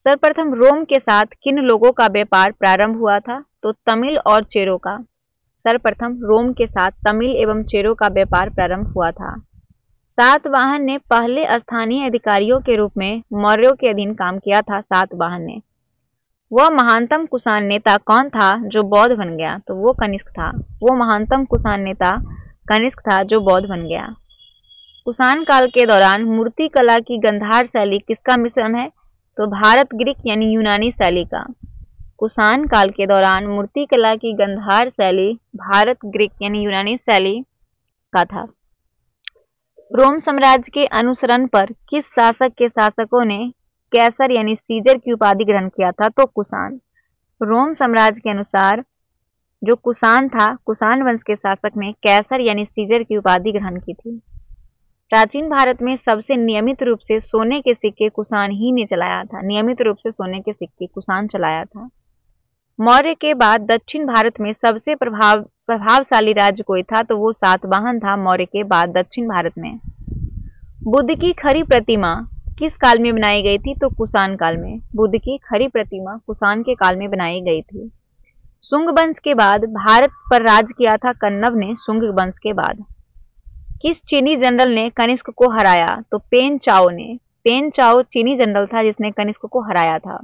सर्वप्रथम रोम के साथ किन लोगों का व्यापार प्रारंभ हुआ था? तो तमिल और चेरों का। सर्वप्रथम रोम के साथ तमिल एवं चेरों का व्यापार प्रारंभ हुआ था। सातवाहन ने पहले स्थानीय अधिकारियों के रूप में मौर्यों के अधीन काम किया था। सातवाहन ने। वह महानतम कुषाण नेता कौन था जो बौद्ध बन गया? तो वो कनिष्क था। वो महानतम कुषाण नेता कनिष्क था जो बौद्ध बन गया। कुषाण काल के दौरान मूर्ति कला की गंधार शैली किसका मिश्रण है? तो भारत ग्रीक यानी यूनानी शैली का। कुषाण काल के दौरान मूर्ति कला की गंधार शैली भारत ग्रीक यानी यूनानी शैली का था। रोम साम्राज्य के अनुसरण पर किस शासक के शासकों ने कैसर यानी सीजर की उपाधि ग्रहण किया था? तो कुषाण। रोम साम्राज्य के अनुसार जो कुषाण था, कुषाण वंश के शासक ने कैसर यानी सीजर की उपाधि ग्रहण की थी। प्राचीन भारत में सबसे नियमित रूप से सोने के सिक्के कुषाण ही ने चलाया था। नियमित रूप से सोने के सिक्के कुषाण चलाया था। मौर्य के बाद दक्षिण भारत में सबसे प्रभावशाली राज्य कोई था? तो वो सातवाहन था। मौर्य के बाद दक्षिण भारत में। बुद्ध की खरी प्रतिमा किस काल में बनाई गई थी? तो कुषाण काल में। बुद्ध की खरी प्रतिमा कुषाण के काल में बनाई गई थी। शुंग वंश के बाद भारत पर राज किया था कन्नव ने। शुंग वंश के बाद किस चीनी जनरल ने कनिष्क को हराया? तो पेन चाओ ने। पेन चाओ चीनी जनरल था जिसने कनिष्क को हराया था।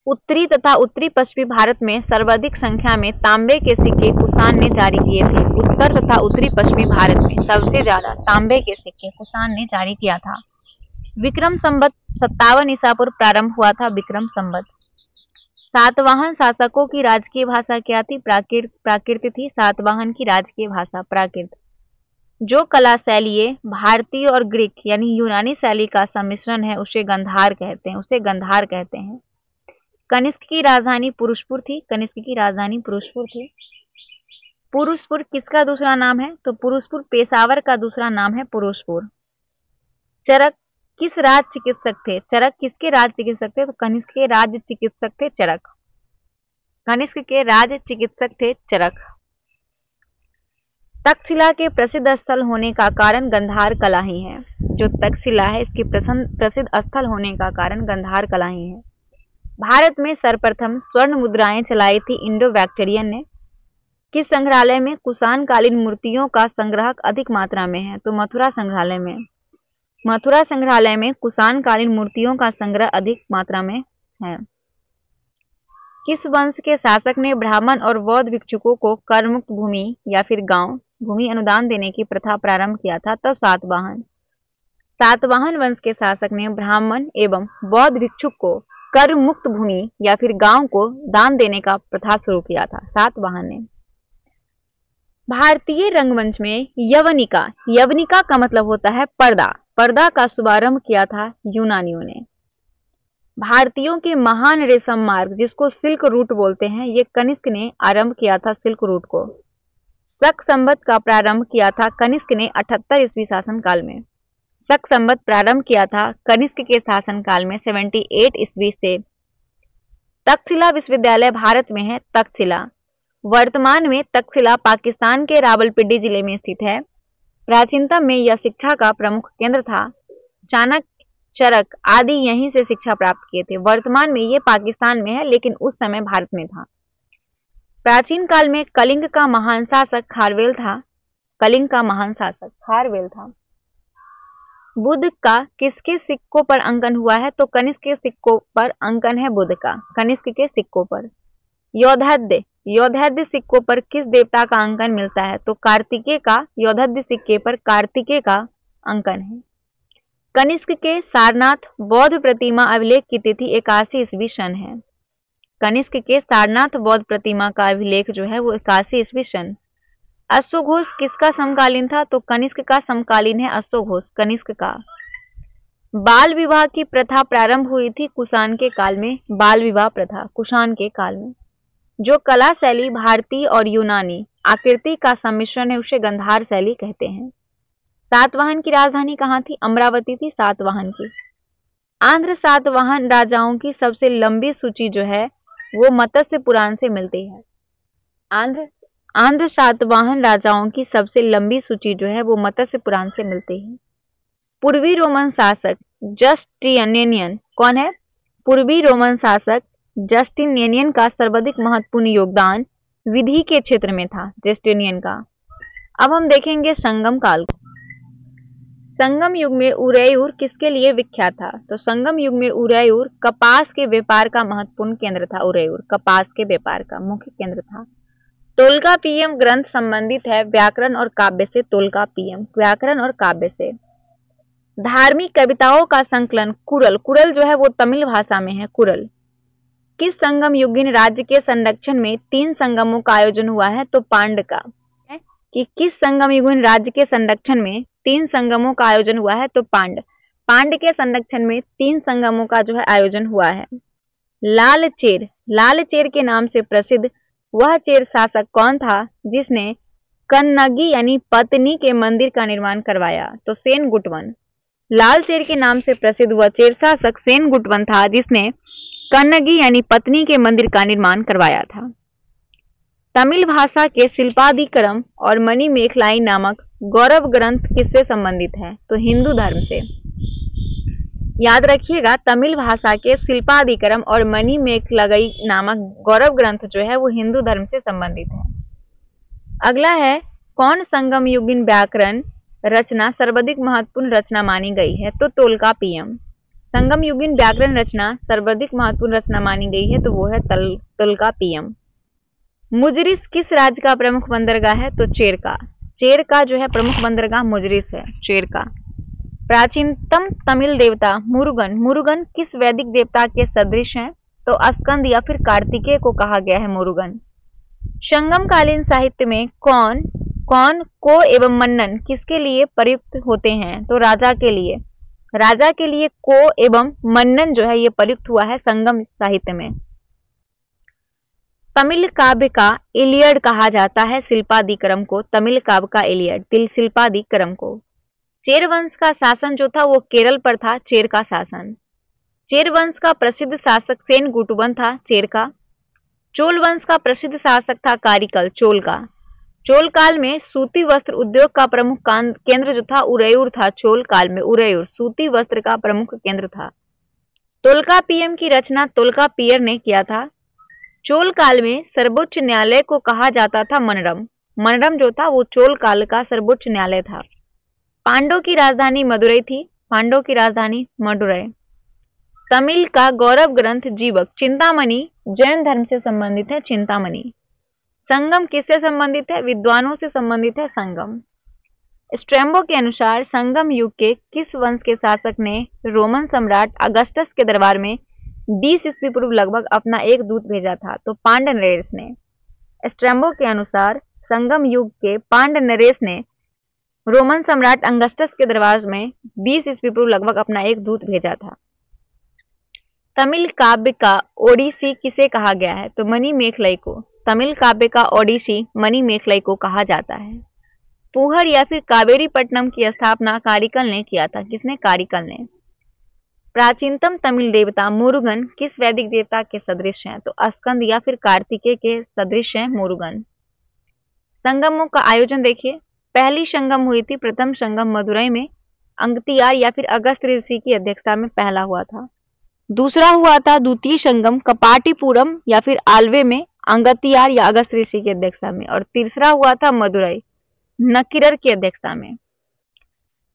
उत्तरी तथा उत्तरी पश्चिमी भारत में सर्वाधिक संख्या में तांबे के सिक्के कुषाण ने जारी किए थे। उत्तर तथा उत्तरी पश्चिमी भारत में सबसे ज्यादा तांबे के सिक्के कुषाण ने जारी किया था। विक्रम संवत 57 ईसा पूर्व प्रारंभ हुआ था। विक्रम संवत। सातवाहन शासकों की राजकीय भाषा क्या थी? प्राकृत थी। सातवाहन की राजकीय भाषा प्राकृत। जो कला शैली भारतीय और ग्रीक यानी यूनानी शैली का सम्मिश्रण है उसे गंधार कहते हैं। उसे गंधार कहते हैं। कनिष्क की राजधानी पुरुषपुर थी। कनिष्क की राजधानी पुरुषपुर थी। पुरुषपुर किसका दूसरा नाम है? तो पुरुषपुर पेशावर का दूसरा नाम है पुरुषपुर। चरक किस राज चिकित्सक थे? चरक किसके राज चिकित्सक थे? तो कनिष्क के राज्य चिकित्सक थे चरक। कनिष्क के राज चिकित्सक थे चरक। तक्षशिला के प्रसिद्ध स्थल होने का कारण गंधार कला ही है। जो तक्षशिला है इसके प्रसिद्ध स्थल होने का कारण गंधार कला ही है। भारत में सर्वप्रथम स्वर्ण मुद्राएं चलाई थी इंडो बैक्टीरियन ने। किस संग्रहालय में कुषाण कालीन मूर्तियों का संग्रह अधिक मात्रा में है? तो मथुरा संग्रहालय में। मथुरा संग्रहालय में कुषाण कालीन मूर्तियों का संग्रह अधिक मात्रा में है। किस वंश के शासक ने ब्राह्मण और बौद्ध भिक्षुकों को करमुक्त भूमि या फिर गांव भूमि अनुदान देने की प्रथा प्रारंभ किया था? तब सातवाहन। सातवाहन वंश के शासक ने ब्राह्मण एवं बौद्ध भिक्षुक को कर मुक्त भूमि या फिर गांव को दान देने का प्रथा शुरू किया था सातवाहन ने। भारतीय रंगमंच में यवनिका, यवनिका का मतलब होता है पर्दा, पर्दा का शुभारंभ किया था यूनानियों ने। भारतीयों के महान रेशम मार्ग जिसको सिल्क रूट बोलते हैं ये कनिष्क ने आरंभ किया था। सिल्क रूट को शक संवत का प्रारंभ किया था कनिष्क ने 78 ईस्वी शासन काल में। शक संवत प्रारंभ किया था कनिष्क के शासन काल में 78 ईस्वी से। तक्षशिला विश्वविद्यालय भारत में है। तक्षशिला वर्तमान में तक्षशिला पाकिस्तान के रावलपिंडी जिले में स्थित है। प्राचीनतम में यह शिक्षा का प्रमुख केंद्र था। चाणक्य, चरक आदि यहीं से शिक्षा प्राप्त किए थे। वर्तमान में ये पाकिस्तान में है लेकिन उस समय भारत में था। प्राचीन काल में कलिंग का महान शासक खारवेल था। कलिंग का महान शासक खारवेल था। बुद्ध का किसके सिक्कों पर अंकन हुआ है? तो कनिष्क के सिक्कों पर अंकन है बुद्ध का। कनिष्क के सिक्कों पर। योद्धद्य, योद्धद्य सिक्कों पर किस देवता का अंकन मिलता है? तो कार्तिकेय का। योद्धद्य सिक्के पर कार्तिकेय का अंकन है। कनिष्क के सारनाथ बौद्ध प्रतिमा अभिलेख की तिथि 81 ईस्वी सन है। कनिष्क के सारनाथ बौद्ध प्रतिमा का अभिलेख जो है वो 81 ईस्वी सन। अश्वघोष किसका समकालीन था? तो कनिष्क का समकालीन है अश्वघोष, कनिष्क का। बाल विवाह की प्रथा प्रारंभ हुई थी कुषाण के काल में। बाल विवाह प्रथा कुषाण के काल में। जो कला शैली भारतीय और यूनानी आकृति का सम्मिश्रण है उसे गंधार शैली कहते हैं। सातवाहन की राजधानी कहाँ थी? अमरावती थी सातवाहन की। आंध्र सातवाहन राजाओं की सबसे लंबी सूची जो है वो मत्स्य पुराण से मिलती है। आंध्र सातवाहन राजाओं की सबसे लंबी सूची जो है वो मत्स्य पुराण से मिलती है। पूर्वी रोमन शासक जस्टिनियन कौन है? पूर्वी रोमन शासक जस्टिनियन का सर्वाधिक महत्वपूर्ण योगदान विधि के क्षेत्र में था, जस्टिनियन का। अब हम देखेंगे संगम काल को। संगम युग में उरैयूर किसके लिए विख्यात था? तो संगम युग में उरैयूर कपास के व्यापार का महत्वपूर्ण केंद्र था। उरैयूर कपास के व्यापार का मुख्य केंद्र था। तोल्काप्पियम ग्रंथ संबंधित है व्याकरण और काव्य से। तोल्काप्पियम व्याकरण और काव्य से। धार्मिक कविताओं का संकलन कुरल। कुरल जो है वो तमिल भाषा में है। कुरल किस संगम युगीन राज्य के संरक्षण में 3 संगमों का आयोजन हुआ है? तो पांड का। कि किस संगम युगीन राज्य के संरक्षण में 3 संगमों का आयोजन हुआ है? तो पांड। पांड के संरक्षण में 3 संगमों का जो है आयोजन हुआ है। लाल चेर। लाल चेर के नाम से प्रसिद्ध वह चेर शासक कौन था जिसने कन्नगी यानी पत्नी के मंदिर का निर्माण करवाया? तो सेन गुटवन। लाल चेर के नाम से प्रसिद्ध वह चेर शासक सेन गुटवन था जिसने कन्नगी यानी पत्नी के मंदिर का निर्माण करवाया था। तमिल भाषा के शिल्पाधिक्रम और मणिमेखलाई नामक गौरव ग्रंथ किससे संबंधित है? तो हिंदू धर्म से। याद रखिएगा, तमिल भाषा के शिल्पाधिक्रम और मणिमेखलाई नामक गौरव ग्रंथ जो है वो हिंदू धर्म से संबंधित है। अगला है, कौन संगम युगीन व्याकरण रचना सर्वाधिक महत्वपूर्ण रचना मानी गई है? तो तोल्काप्पियम। संगम युगीन व्याकरण रचना सर्वाधिक महत्वपूर्ण रचना मानी गई है तो वो है तोल्काप्पियम। मुजरिस किस राज्य का प्रमुख बंदरगाह है? तो चेर का। चेर का जो है प्रमुख बंदरगाह मुजरिस है, चेर का। प्राचीनतम तमिल देवता मुरुगन। मुरुगन किस वैदिक देवता के सदृश हैं? तो स्कंद या फिर कार्तिकेय को कहा गया है मुरुगन। संगम कालीन साहित्य में कौन कौन को एवं मन्नन किसके लिए प्रयुक्त होते हैं? तो राजा के लिए। राजा के लिए को एवं मन्नन जो है ये प्रयुक्त हुआ है संगम साहित्य में। तमिल काव्य का इलियड कहा जाता है शिल्पाधिक्रम को। तमिल काव्य का इलियड शिल्पाधिक्रम को। चेर वंश का शासन जो था वो केरल पर था, चेर का शासन। चेर वंश का प्रसिद्ध शासक सेन गुटवन था, चेर का। चोल वंश का प्रसिद्ध शासक था कारिकल, चोल का। चोल काल में सूती वस्त्र उद्योग का प्रमुख केंद्र जो था उरैयूर था। चोल काल में उरैयूर सूती वस्त्र का प्रमुख केंद्र था। तोल्काप्पियम की रचना तोल्काप्पियर ने किया था। चोल काल में सर्वोच्च न्यायालय को कहा जाता था मनरम। मनरम जो था वो चोल काल का सर्वोच्च न्यायालय था। पांडवों की राजधानी मदुरै थी। पांडवों की राजधानी मदुरै। तमिल का गौरव ग्रंथ जीवक। चिंतामणि जैन धर्म से संबंधित है, चिंतामणि। संगम किससे संबंधित है? विद्वानों से संबंधित है संगम। स्ट्रैम्बो के अनुसार संगम युग के किस वंश के शासक ने रोमन सम्राट अगस्टस के दरबार में 20 ईस्वी पूर्व लगभग अपना एक दूत भेजा था? तो पांड नरेश ने। स्ट्रैम्बो के अनुसार संगम युग के पांड नरेश ने रोमन सम्राट अगस्टस के दरबार में 20 ईस्वी पूर्व लगभग अपना एक दूत भेजा था। तमिल काव्य का ओडिसी किसे कहा गया है? तो मणिमेखलाई को। तमिल काव्य का ओडिसी मणिमेखलाई को कहा जाता है। पुहर या फिर कावेरीपट्टनम की स्थापना कारिकल ने किया था। किसने? कारिकल ने। प्राचीनतम तमिल देवता मुरुगन किस वैदिक देवता के सदृश हैं? तो स्कंद या फिर कार्तिकेय के सदृश हैं मुरुगन। संगमों का आयोजन देखिए, पहली संगम हुई थी, प्रथम संगम मदुरै में अंगतियार या फिर अगस्त ऋषि की अध्यक्षता में पहला हुआ था। दूसरा हुआ था द्वितीय संगम कपाटीपुरम या फिर आलवे में अंगतियार या अगस्त ऋषि की अध्यक्षता में। और तीसरा हुआ था मदुरै नकीरर की अध्यक्षता में।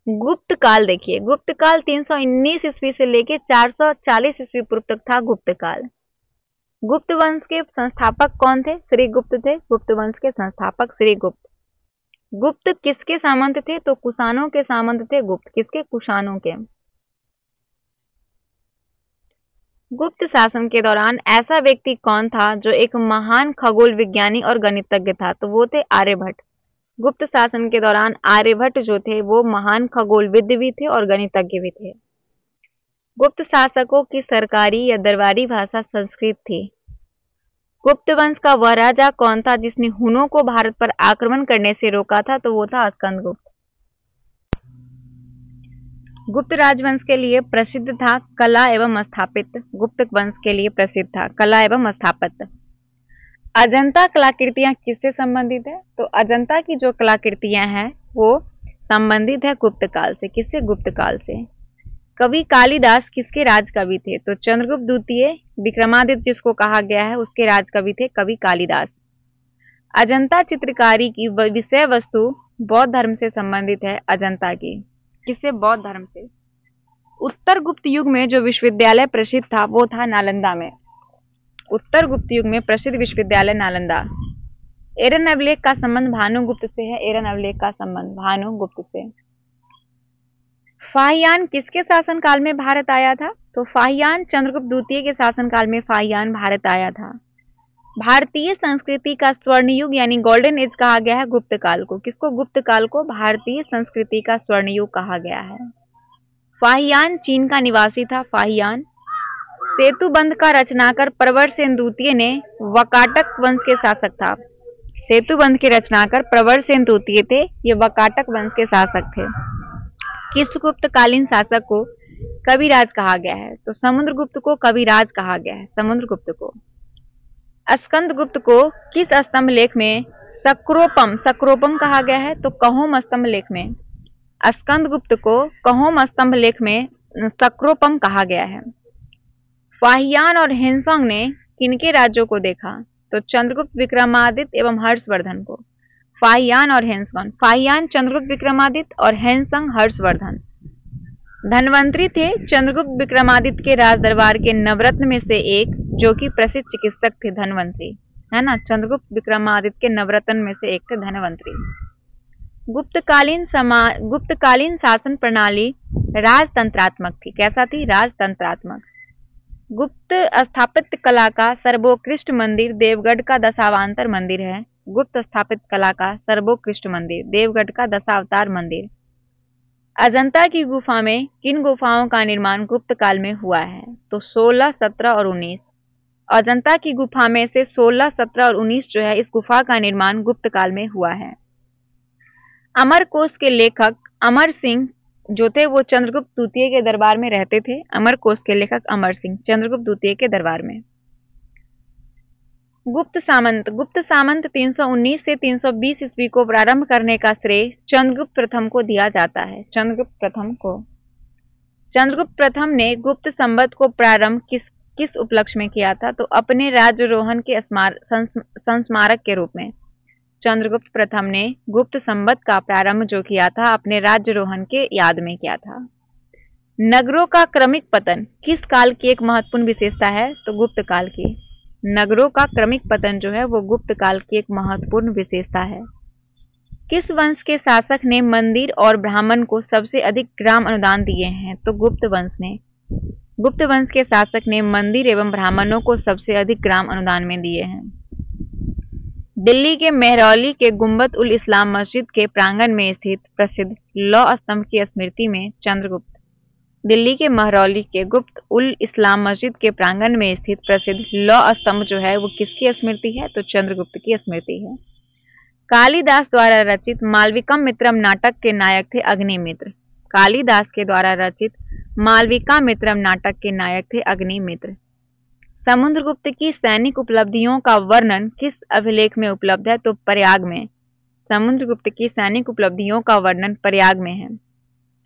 गुप्त काल देखिए, गुप्त काल 319 ईस्वी से लेकर 440 ईस्वी पूर्व तक था गुप्त काल। गुप्त वंश के संस्थापक कौन थे? श्री गुप्त थे। गुप्त वंश के संस्थापक श्री गुप्त। गुप्त किसके सामंत थे? तो कुषाणों के सामंत थे गुप्त। किसके? कुषाणों के। गुप्त शासन के दौरान ऐसा व्यक्ति कौन था जो एक महान खगोल विज्ञानी और गणितज्ञ था? तो वो थे आर्यभट्ट। गुप्त शासन के दौरान आर्यभट्ट जो थे वो महान खगोलविद भी थे और गणितज्ञ भी थे। गुप्त शासकों की सरकारी या दरबारी भाषा संस्कृत थी। गुप्त वंश का वह राजा कौन था जिसने हुनों को भारत पर आक्रमण करने से रोका था? तो वो था स्कंदगुप्त। गुप्त राजवंश के लिए प्रसिद्ध था कला एवं स्थापत्य। गुप्त वंश के लिए प्रसिद्ध था कला एवं स्थापत्य। अजंता कलाकृतियां किससे संबंधित है? तो अजंता की जो कलाकृतियां हैं वो संबंधित है गुप्त काल से। किससे? गुप्त काल से। कवि कालिदास किसके राज कवि थे? तो चंद्रगुप्त द्वितीय विक्रमादित्य जिसको कहा गया है उसके राज कवि थे कवि कालिदास। अजंता चित्रकारी की विषय वस्तु बौद्ध धर्म से संबंधित है। अजंता की किससे? बौद्ध धर्म से। उत्तर गुप्त युग में जो विश्वविद्यालय प्रसिद्ध था वो था नालंदा में। उत्तर गुप्त युग में प्रसिद्ध विश्वविद्यालय नालंदा। एरन अभिलेख का संबंध भानुगुप्त से है। एरन अभिलेख का संबंध भानुगुप्त से। फाहियान किसके शासनकाल में भारत आया था? तो फाहियान चंद्रगुप्त द्वितीय के शासनकाल में फाहियान भारत आया था। भारतीय संस्कृति का स्वर्ण युग यानी गोल्डन एज कहा गया है गुप्त काल को। किसको? गुप्त काल को भारतीय संस्कृति का स्वर्ण युग कहा गया है। फाहियान चीन का निवासी था। फाहियान सेतु बंध का रचनाकार प्रवरसेन द्वितीय ने वाकाटक वंश के शासक था। सेतु बंध के रचनाकार प्रवरसेन द्वितीय थे, ये वाकाटक वंश के शासक थे। किस गुप्तकालीन शासक को कविराज कहा गया है? तो समुद्रगुप्त को कविराज कहा गया है। समुद्रगुप्त को। स्कंदगुप्त को किस स्तंभ लेख में सक्रोपम कहा गया है? तो कहोम स्तंभ लेख में। स्कंदगुप्त को कहोम स्तंभ लेख में सक्रोपम कहा गया है। फाहियान और हेनसोंग ने किनके राज्यों को देखा? तो चंद्रगुप्त विक्रमादित्य एवं हर्षवर्धन को। फाहियान और हेनसोंग। फाहियान चंद्रगुप्त विक्रमादित्य और हेनसोंग हर्षवर्धन। धनवंतरी थे चंद्रगुप्त विक्रमादित्य के राज दरबार के नवरत्न में से एक, जो कि प्रसिद्ध चिकित्सक थे धनवंतरी, है ना। चंद्रगुप्त विक्रमादित्य के नवरत्न में से एक थे धनवंतरी। गुप्तकालीन शासन प्रणाली राजतंत्रात्मक थी। कैसा थी? राजतंत्रात्मक। गुप्त स्थापत्य कला का सर्वोत्कृष्ट मंदिर देवगढ़ का दशावतार मंदिर है। गुप्त स्थापत्य कला का सर्वोत्कृष्ट मंदिर देवगढ़ का दशावतार मंदिर। अजंता की गुफा में किन गुफाओं का निर्माण गुप्त काल में हुआ है? तो 16, 17 और 19। अजंता की गुफा में से 16, 17 और 19 जो है इस गुफा का निर्माण गुप्त काल में हुआ है। अमरकोश के लेखक अमर सिंह जो थे वो चंद्रगुप्त द्वितीय के दरबार में रहते थे। अमरकोश के लेखक अमर सिंह चंद्रगुप्त द्वितीय के दरबार में। गुप्त सामंत 319 से 320 ईस्वी को प्रारंभ करने का श्रेय चंद्रगुप्त प्रथम को दिया जाता है। चंद्रगुप्त प्रथम को। चंद्रगुप्त प्रथम ने गुप्त संवत को प्रारंभ किस उपलक्ष्य में किया था? तो अपने राज्यारोहण के संस्मारक के रूप में। चंद्रगुप्त प्रथम ने गुप्त संवत का प्रारंभ जो किया था अपने राज्यारोहण के याद में किया था। नगरों का क्रमिक पतन किस काल की एक महत्वपूर्ण विशेषता है? तो गुप्त काल की। नगरों का क्रमिक पतन जो है वो गुप्त काल की एक महत्वपूर्ण विशेषता है। किस वंश के शासक ने मंदिर और ब्राह्मण को सबसे अधिक ग्राम अनुदान दिए हैं? तो गुप्त वंश ने। गुप्त वंश के शासक ने मंदिर एवं ब्राह्मणों को सबसे अधिक ग्राम अनुदान में दिए हैं। दिल्ली के मेहरौली के गुंबद उल इस्लाम मस्जिद के प्रांगण में स्थित प्रसिद्ध लौह स्तंभ की स्मृति में चंद्रगुप्त। दिल्ली के महरौली के गुप्त उल इस्लाम मस्जिद के प्रांगण में स्थित प्रसिद्ध लौह स्तंभ जो है वो किसकी स्मृति है? तो चंद्रगुप्त की स्मृति है। कालिदास द्वारा रचित मालविका मित्रम नाटक के नायक थे अग्निमित्र। कालिदास के द्वारा रचित मालविका मित्रम नाटक के नायक थे अग्निमित्र। समुद्रगुप्त की सैनिक उपलब्धियों का वर्णन किस अभिलेख में उपलब्ध है? तो प्रयाग में। समुद्रगुप्त की सैनिक उपलब्धियों का वर्णन प्रयाग में है।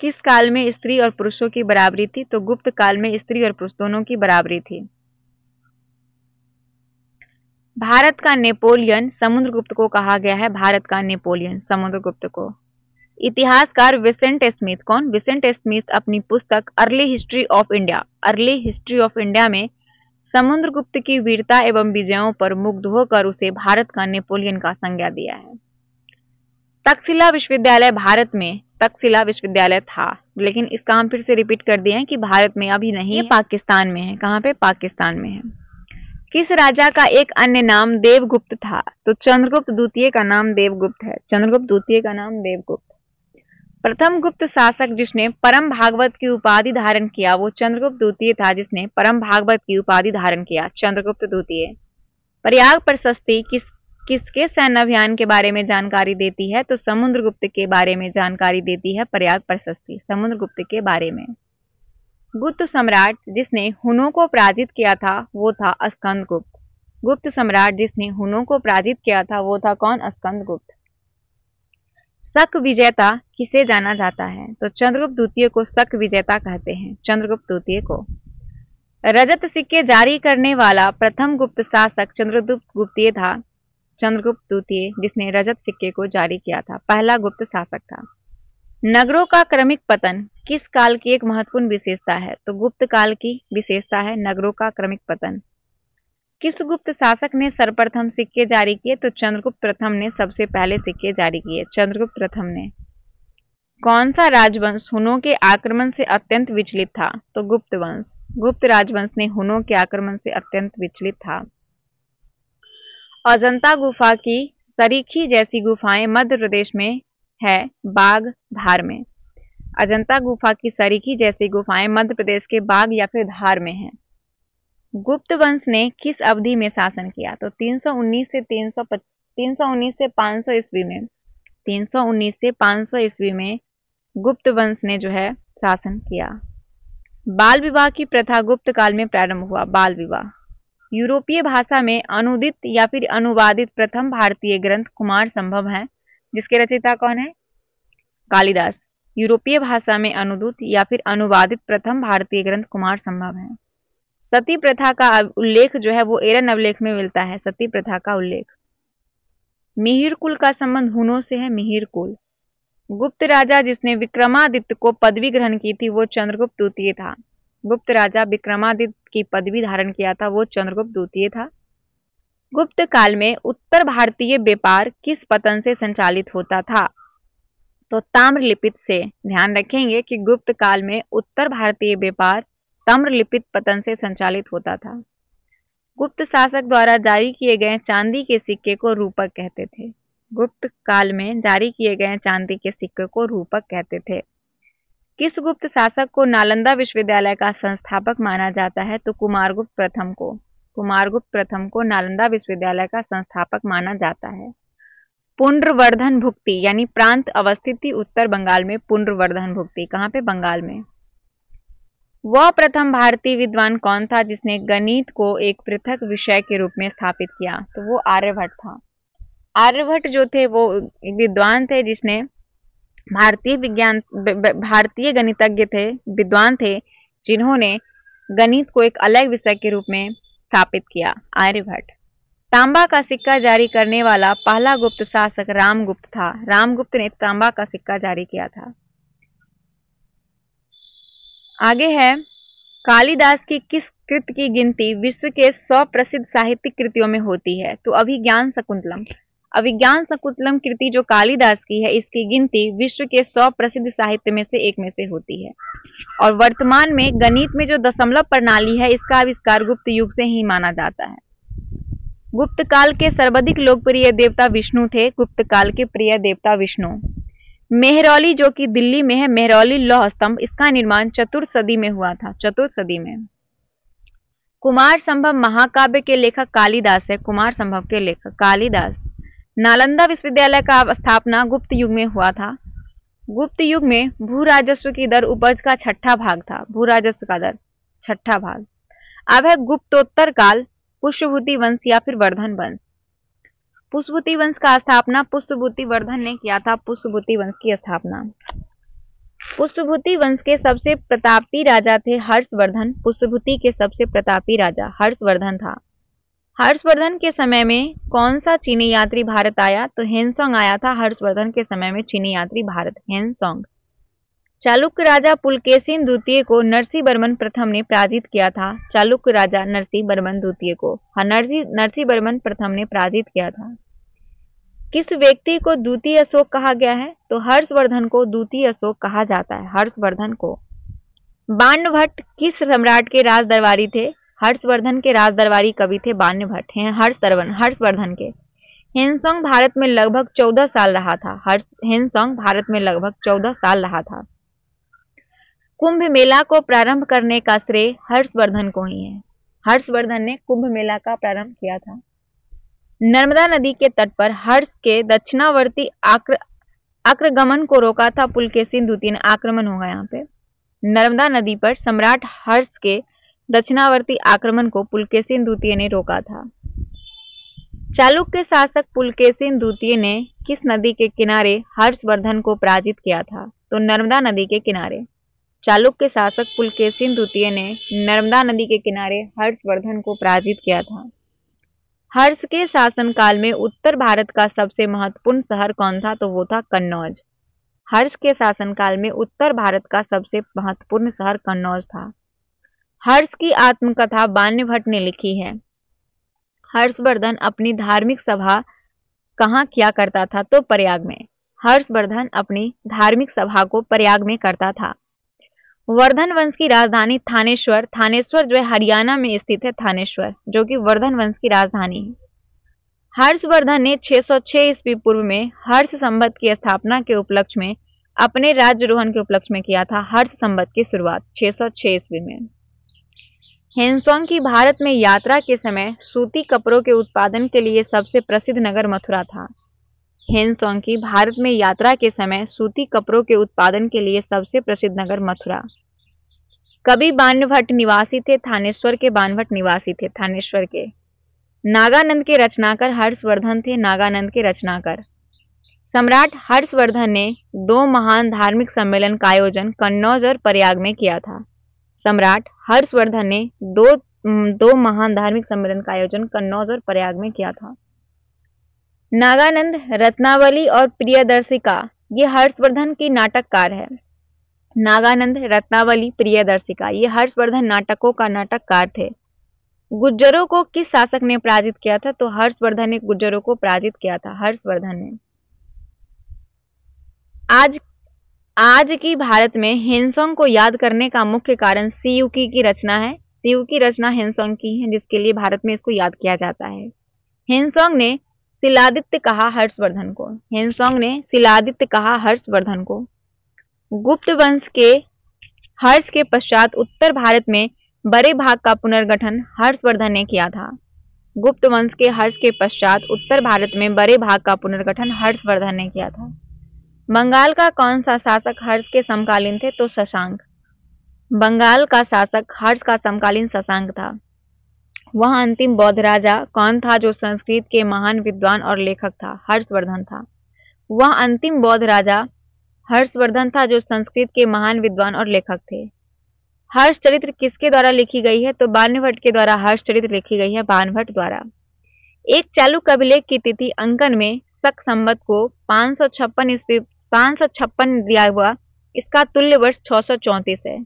किस काल में स्त्री और पुरुषों की बराबरी थी? तो गुप्त काल में स्त्री और पुरुष दोनों की बराबरी थी। भारत का नेपोलियन समुद्रगुप्त को कहा गया है। भारत का नेपोलियन समुद्रगुप्त को। इतिहासकार विसेंट स्मिथ। कौन? विसेंट स्मिथ अपनी पुस्तक अर्ली हिस्ट्री ऑफ इंडिया में समुद्रगुप्त की वीरता एवं विजयों पर मुग्ध होकर उसे भारत का नेपोलियन का संज्ञा दिया है। तक्षशिला विश्वविद्यालय भारत में तक्षशिला विश्वविद्यालय था, लेकिन इसका हम फिर से रिपीट कर दिए हैं कि भारत में अभी नहीं है, पाकिस्तान में है। कहाँ पे? पाकिस्तान में है। किस राजा का एक अन्य नाम देवगुप्त था? तो चंद्रगुप्त द्वितीय का नाम देवगुप्त है। चंद्रगुप्त द्वितीय का नाम देवगुप्त। प्रथम गुप्त शासक जिसने परम भागवत की उपाधि धारण किया वो चंद्रगुप्त द्वितीय था, जिसने परम भागवत की उपाधि धारण किया चंद्रगुप्त द्वितीय। प्रयाग प्रशस्ति किसके सैन्य अभियान के बारे में जानकारी देती है? तो समुद्रगुप्त के बारे में जानकारी देती है प्रयाग प्रशस्ति, समुद्रगुप्त के बारे में। गुप्त सम्राट जिसने हुनों को पराजित किया था वो था स्कंदगुप्त। गुप्त सम्राट जिसने हुनों को पराजित किया था वो था कौन? स्कंदगुप्त। शक विजेता किसे जाना जाता है? तो चंद्रगुप्त द्वितीय को शक विजेता कहते हैं, चंद्रगुप्त द्वितीय को। रजत सिक्के जारी करने वाला प्रथम गुप्त शासक चंद्रगुप्त द्वितीय था, चंद्रगुप्त द्वितीय जिसने रजत सिक्के को जारी किया था, पहला गुप्त शासक था। नगरों का क्रमिक पतन किस काल की एक महत्वपूर्ण विशेषता है? तो गुप्त काल की विशेषता है नगरों का क्रमिक पतन। किस गुप्त शासक ने सर्वप्रथम सिक्के जारी किए? तो चंद्रगुप्त प्रथम ने सबसे पहले सिक्के जारी किए, चंद्रगुप्त प्रथम ने। कौन सा राजवंश हुनों के आक्रमण से अत्यंत विचलित था? तो गुप्त वंश। गुप्त राजवंश ने हुनों के आक्रमण से अत्यंत विचलित था। अजंता गुफा की सरीखी जैसी गुफाएं मध्य प्रदेश में है, बाग धार में। अजंता गुफा की सरीखी जैसी गुफाएं मध्य प्रदेश के बाग या फिर धार में हैं। गुप्त वंश ने किस अवधि में शासन किया? तो 319 से 500 ईस्वी में। 319 से 500 ईस्वी में गुप्त वंश ने जो है शासन किया। बाल विवाह की प्रथा गुप्त काल में प्रारंभ हुआ, बाल विवाह। यूरोपीय भाषा में अनुदित या फिर अनुवादित प्रथम भारतीय ग्रंथ कुमार संभव है, जिसके रचयिता कौन है? कालिदास। यूरोपीय भाषा में अनुदित या फिर अनुवादित प्रथम भारतीय ग्रंथ कुमार संभव है। सती प्रथा का उल्लेख जो है वो एरन अभिलेख में मिलता है, सती प्रथा का उल्लेख। मिहिर कुल का संबंध हुनों से है, मिहिर कुल। गुप्त राजा जिसने विक्रमादित्य को पदवी ग्रहण की थी वो चंद्रगुप्त द्वितीय था। गुप्त राजा विक्रमादित्य की पदवी धारण किया था वो चंद्रगुप्त द्वितीय था। गुप्त काल में उत्तर भारतीय व्यापार किस पतन से संचालित होता था? तो ताम्रलिपित से। ध्यान रखेंगे कि गुप्त काल में उत्तर भारतीय व्यापार ताम्रलिपित पतन से संचालित होता था। गुप्त शासक द्वारा जारी किए गए चांदी के सिक्के को रूपक कहते थे। गुप्त काल में जारी किए गए चांदी के सिक्के को रूपक कहते थे। किस गुप्त शासक को नालंदा विश्वविद्यालय का संस्थापक माना जाता है? तो कुमारगुप्त प्रथम को। कुमारगुप्त प्रथम को नालंदा विश्वविद्यालय का संस्थापक माना जाता है। पुंड्रवर्धन भुक्ति यानी प्रांत अवस्थित थी उत्तर बंगाल में। पुंड्रवर्धन भुक्ति कहाँ पे? बंगाल में। वह प्रथम भारतीय विद्वान कौन था जिसने गणित को एक पृथक विषय के रूप में स्थापित किया? तो वो आर्यभट्ट था। आर्यभट्ट जो थे वो विद्वान थे जिसने भारतीय गणितज्ञ थे, विद्वान थे जिन्होंने गणित को एक अलग विषय के रूप में स्थापित किया, आर्यभट्ट। तांबा का सिक्का जारी करने वाला पहला गुप्त शासक रामगुप्त था। रामगुप्त ने तांबा का सिक्का जारी किया था। आगे है, कालिदास की किस कृति की गिनती विश्व के 100 प्रसिद्ध साहित्यिक कृतियों में होती है? तो अभिज्ञान शकुंतलम। अभिज्ञान शकुंतलम कृति जो कालिदास की है, इसकी गिनती विश्व के 100 प्रसिद्ध साहित्य में से एक में से होती है। और वर्तमान में गणित में जो दशमलव प्रणाली है, इसका आविष्कार गुप्त युग से ही माना जाता है। गुप्त काल के सर्वाधिक लोकप्रिय देवता विष्णु थे। गुप्त काल के प्रिय देवता विष्णु। मेहरौली जो कि दिल्ली में है, मेहरौली लौह स्तंभ, इसका निर्माण चतुर्थ सदी में हुआ था, चतुर्थ सदी में। कुमार संभव महाकाव्य के लेखक कालिदास है। कुमार संभव के लेखक कालिदास। नालंदा विश्वविद्यालय का स्थापना गुप्त युग में हुआ था। गुप्त युग में भू राजस्व की दर उपज का 6ठा भाग था। भू राजस्व का दर 6ठा भाग। अब है गुप्तोत्तर काल, पुष्यभूति वंश या फिर वर्धन वंश। पुष्यभूति वंश का स्थापना पुष्यभूति वर्धन ने किया था। पुष्यभूति वंश की स्थापना। पुष्यभूति वंश के सबसे प्रतापी राजा थे हर्षवर्धन। पुष्यभूति के सबसे प्रतापी राजा हर्षवर्धन था। हर्षवर्धन के समय में कौन सा चीनी यात्री भारत आया? तो हेनसोंग आया था हर्षवर्धन के समय में चीनी यात्री भारत, हेनसोंग। चालुक्य राजा पुलकेशिन द्वितीय को नरसिंहवर्मन प्रथम ने पराजित किया था। चालुक्य राजा नरसिंहवर्मन द्वितीय को नरसिंहवर्मन प्रथम ने पराजित किया था। किस व्यक्ति को द्वितीय अशोक कहा गया है? तो हर्षवर्धन को द्वितीय अशोक कहा जाता है, हर्षवर्धन को। बाणभट्ट किस सम्राट के राज दरबारी थे? हर्षवर्धन के राज दरबारी कवि थे बाणभट्ट हैं, हर्षवर्धन के। हेनसोंग भारत में लगभग 14 साल रहा था। हेनसोंग भारत में लगभग 14 साल रहा था। कुंभ मेला को प्रारंभ करने का श्रेय हर्षवर्धन को ही है। हर्षवर्धन ने कुंभ मेला का प्रारंभ किया था। नर्मदा नदी के तट पर हर्ष के दक्षिणावर्ती आक्रगमन को रोका था पुलकेशिन द्वितीय ने। आक्रमण होगा यहाँ पे। नर्मदा नदी पर सम्राट हर्ष के दक्षिणावर्ती आक्रमण को पुलकेशिन द्वितीय ने रोका था। चालुक्य शासक पुलकेशिन द्वितीय ने किस नदी के किनारे हर्षवर्धन को पराजित किया था? तो नर्मदा नदी के किनारे। चालुक्य शासक पुलकेशिन द्वितीय ने नर्मदा नदी के किनारे हर्षवर्धन को पराजित किया था। हर्ष के शासनकाल में उत्तर भारत का सबसे महत्वपूर्ण शहर कौन था? तो वो था कन्नौज। हर्ष के शासनकाल में उत्तर भारत का सबसे महत्वपूर्ण शहर कन्नौज था। हर्ष की आत्मकथा बाण्यभट्ट ने लिखी है। हर्षवर्धन अपनी धार्मिक सभा कहाँ किया करता था? तो प्रयाग में। हर्षवर्धन अपनी धार्मिक सभा को प्रयाग में करता था। वर्धन वंश की राजधानी थानेश्वर। थानेश्वर जो है हरियाणा में स्थित है, थानेश्वर, जो कि वर्धन वंश की राजधानी है। हर्षवर्धन ने 606 ईस्वी पूर्व में हर्ष संवत की स्थापना के उपलक्ष्य में अपने राज्यारोहण के उपलक्ष्य में किया था। हर्ष संवत की शुरुआत 606 ईस्वी में। हेनसोंग की भारत में यात्रा के समय सूती कपड़ों के उत्पादन के लिए सबसे प्रसिद्ध नगर मथुरा था। हेनसोंग की भारत में यात्रा के समय सूती कपड़ों के उत्पादन के लिए सबसे प्रसिद्ध नगर मथुरा। कवि बाण्यभट्ट निवासी थे, थानेश्वर के बाण्यभट्ट निवासी थे, थानेश्वर के। नागानंद के रचनाकार हर्षवर्धन थे, नागानंद के रचनाकार। सम्राट हर्षवर्धन ने 2 महान धार्मिक सम्मेलन का आयोजन कन्नौज और प्रयाग में किया था। सम्राट हर्षवर्धन ने दो महान धार्मिक सम्मेलन का आयोजन कन्नौज और प्रयाग में किया था। नागानंद, रत्नावली और प्रियदर्शिका ये हर्षवर्धन की नाटककार है। नागानंद, रत्नावली, प्रियदर्शिका ये हर्षवर्धन नाटकों का नाटककार थे। गुज्जरों को किस शासक ने पराजित किया था? तो हर्षवर्धन ने गुज्जरों को पराजित किया था, हर्षवर्धन ने। आज की भारत में हेनसोंग को याद करने का मुख्य कारण सीयूकी की रचना है। सीयूकी रचना हेनसोंग की है, जिसके लिए भारत में इसको याद किया जाता है। हेनसोंग ने शिलादित्य कहा हर्षवर्धन को। हेनसोंग ने शिलादित्य कहा हर्षवर्धन को। गुप्त वंश के हर्ष के पश्चात उत्तर भारत में बड़े भाग का पुनर्गठन हर्षवर्धन ने किया था। गुप्त वंश के हर्ष के पश्चात उत्तर भारत में बड़े भाग का पुनर्गठन हर्षवर्धन ने किया था। बंगाल का कौन सा शासक हर्ष के समकालीन थे? तो शशांक। बंगाल का शासक हर्ष का समकालीन शशांक था। वह अंतिम बौद्ध राजा कौन था जो संस्कृत के महान विद्वान और लेखक था? हर्षवर्धन था। वह अंतिम बौद्ध राजा हर्षवर्धन था जो संस्कृत के महान विद्वान और लेखक थे। हर्ष चरित्र किसके द्वारा लिखी गई है? तो बाण्यभट्ट के द्वारा हर्ष चरित्र लिखी गई है, बाण्यभट्ट द्वारा। एक चालुक्य अभिलेख की तिथि अंकन में शक संवत को 556 दिया हुआ, इसका तुल्य वर्ष 634 है।